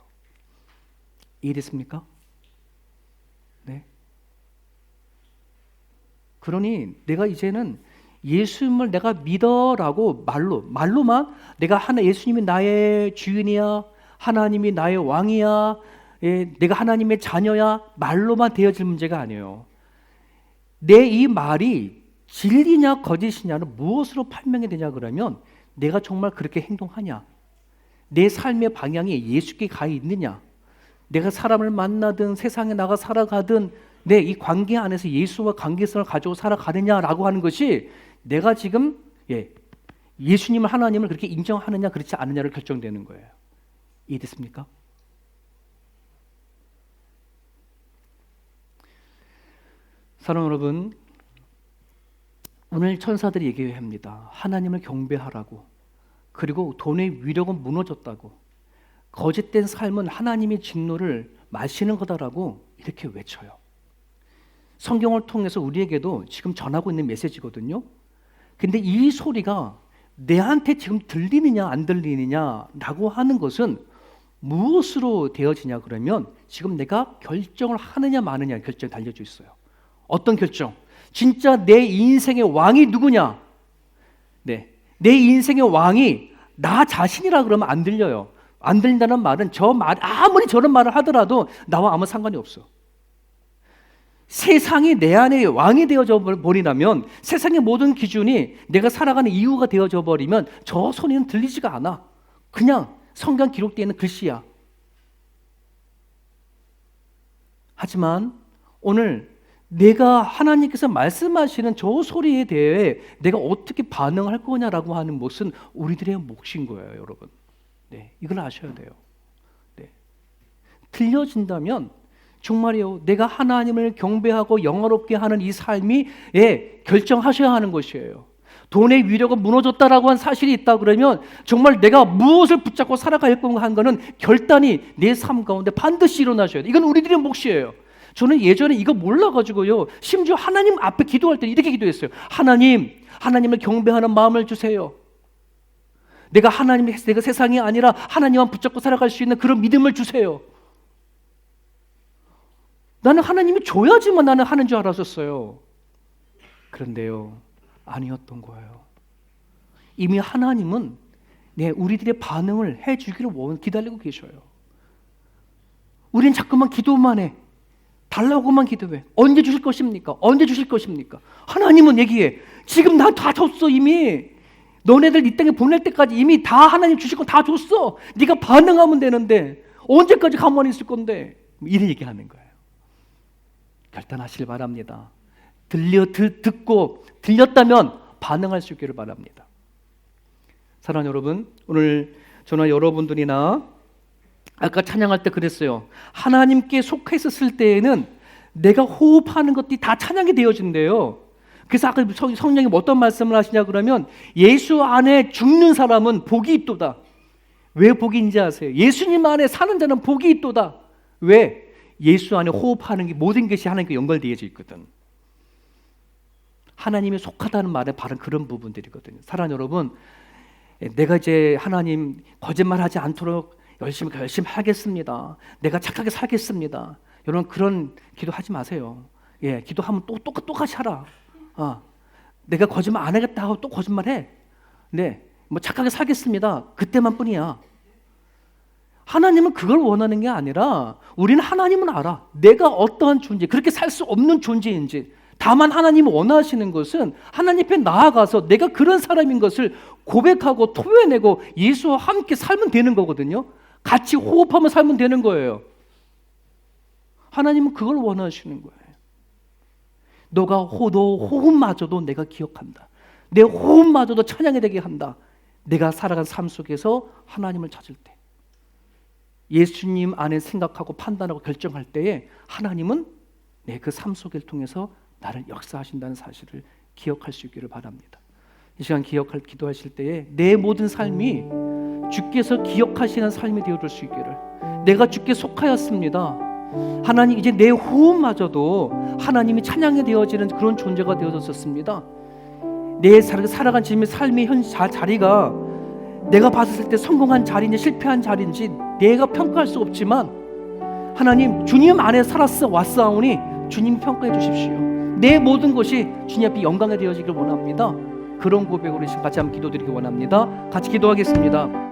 이해됐습니까? 네. 그러니 내가 이제는 예수님을 내가 믿어라고 말로만 내가 예수님이 나의 주인이야, 하나님이 나의 왕이야, 내가 하나님의 자녀야, 말로만 되어질 문제가 아니에요. 내 이 말이 진리냐 거짓이냐는 무엇으로 판명이 되냐 그러면 내가 정말 그렇게 행동하냐, 내 삶의 방향이 예수께 가 있느냐, 내가 사람을 만나든 세상에 나가 살아가든 내 이 관계 안에서 예수와 관계성을 가지고 살아가느냐라고 하는 것이 내가 지금 예수님을, 하나님을 그렇게 인정하느냐 그렇지 않느냐를 결정되는 거예요. 이해됐습니까? 사랑하는 여러분, 오늘 천사들이 얘기합니다. 하나님을 경배하라고. 그리고 돈의 위력은 무너졌다고. 거짓된 삶은 하나님의 진노를 마시는 거다라고 이렇게 외쳐요. 성경을 통해서 우리에게도 지금 전하고 있는 메시지거든요. 근데 이 소리가 내한테 지금 들리느냐 안 들리느냐라고 하는 것은 무엇으로 되어지냐 그러면 지금 내가 결정을 하느냐 마느냐 결정이 달려져 있어요. 어떤 결정? 진짜 내 인생의 왕이 누구냐? 네, 내 인생의 왕이 나 자신이라 그러면 안 들려요. 안 들린다는 말은 아무리 저런 말을 하더라도 나와 아무 상관이 없어. 세상이 내 안에 왕이 되어져 버리면, 세상의 모든 기준이 내가 살아가는 이유가 되어져 버리면 저 소리는 들리지가 않아. 그냥 성경 기록되어 있는 글씨야. 하지만 오늘 내가 하나님께서 말씀하시는 저 소리에 대해 내가 어떻게 반응할 거냐라고 하는 것은 우리들의 몫인 거예요, 여러분. 네, 이걸 아셔야 돼요. 네. 들려진다면 정말이요, 내가 하나님을 경배하고 영화롭게 하는 이 삶이 결정하셔야 하는 것이에요. 돈의 위력은 무너졌다라고 한 사실이 있다 그러면 정말 내가 무엇을 붙잡고 살아갈 건가 한 거는 결단이 내 삶 가운데 반드시 일어나셔야 돼요. 이건 우리들의 몫이에요. 저는 예전에 이거 몰라가지고요, 심지어 하나님 앞에 기도할 때 이렇게 기도했어요. 하나님을 경배하는 마음을 주세요. 내가 세상이 아니라 하나님만 붙잡고 살아갈 수 있는 그런 믿음을 주세요. 나는 하나님이 줘야지만 나는 하는 줄 알았었어요. 그런데요, 아니었던 거예요. 이미 하나님은 우리들의 반응을 해주기를 기다리고 계셔요. 우리는 자꾸만 기도만 해. 달라고만 기도해. 언제 주실 것입니까? 언제 주실 것입니까? 하나님은 얘기해. 지금 나 다 줬어 이미. 너네들 이 땅에 보낼 때까지 이미 다 하나님 주실 거 다 줬어. 네가 반응하면 되는데 언제까지 가만히 있을 건데. 이런 얘기하는 거예요. 결단하시길 바랍니다. 듣고 들렸다면 반응할 수 있기를 바랍니다. 사랑하는 여러분, 오늘 저나 여러분들이나 아까 찬양할 때 그랬어요. 하나님께 속해 있었을 때에는 내가 호흡하는 것들이 다 찬양이 되어진대요. 그래서 아까 성령이 어떤 말씀을 하시냐 그러면 예수 안에 죽는 사람은 복이 있도다. 왜 복이 있는지 아세요? 예수님 안에 사는 자는 복이 있도다. 왜? 예수 안에 호흡하는 게 모든 것이 하나님과 연결되어져 있거든. 하나님이 속하다는 말에 바로 그런 부분들이거든요. 사랑하는 여러분, 내가 이제 하나님 거짓말하지 않도록 열심히 하겠습니다. 내가 착하게 살겠습니다. 여러분 그런 기도하지 마세요. 기도하면 똑같이 하라. 내가 거짓말 안 하겠다 하고 또 거짓말해. 네, 뭐 착하게 살겠습니다. 그때만 뿐이야. 하나님은 그걸 원하는 게 아니라 우리는 하나님은 알아. 내가 어떠한 존재, 그렇게 살 수 없는 존재인지. 다만 하나님이 원하시는 것은 하나님 앞에 나아가서 내가 그런 사람인 것을 고백하고 토해내고 예수와 함께 살면 되는 거거든요. 같이 호흡하며 살면 되는 거예요. 하나님은 그걸 원하시는 거예요. 너 호흡마저도 내가 기억한다. 내 호흡마저도 찬양이 되게 한다. 내가 살아간 삶 속에서 하나님을 찾을 때, 예수님 안에 생각하고 판단하고 결정할 때에 하나님은 내 그 삶 속을 통해서 나를 역사하신다는 사실을 기억할 수 있기를 바랍니다. 이 시간 기도하실 때에 내 모든 삶이 주께서 기억하시는 삶이 되어줄 수 있기를, 내가 주께 속하였습니다. 하나님, 이제 내 호흡마저도 하나님이 찬양이 되어지는 그런 존재가 되어졌습니다. 내 살아간 지금의 삶의 자리가 내가 봤을 때 성공한 자리인지 실패한 자리인지 내가 평가할 수 없지만 하나님, 주님 안에 살았어 왔사오니 주님 평가해 주십시오. 내 모든 것이 주님 앞에 영광이 되어지길 원합니다. 그런 고백으로 같이 한번 기도드리기 원합니다. 같이 기도하겠습니다.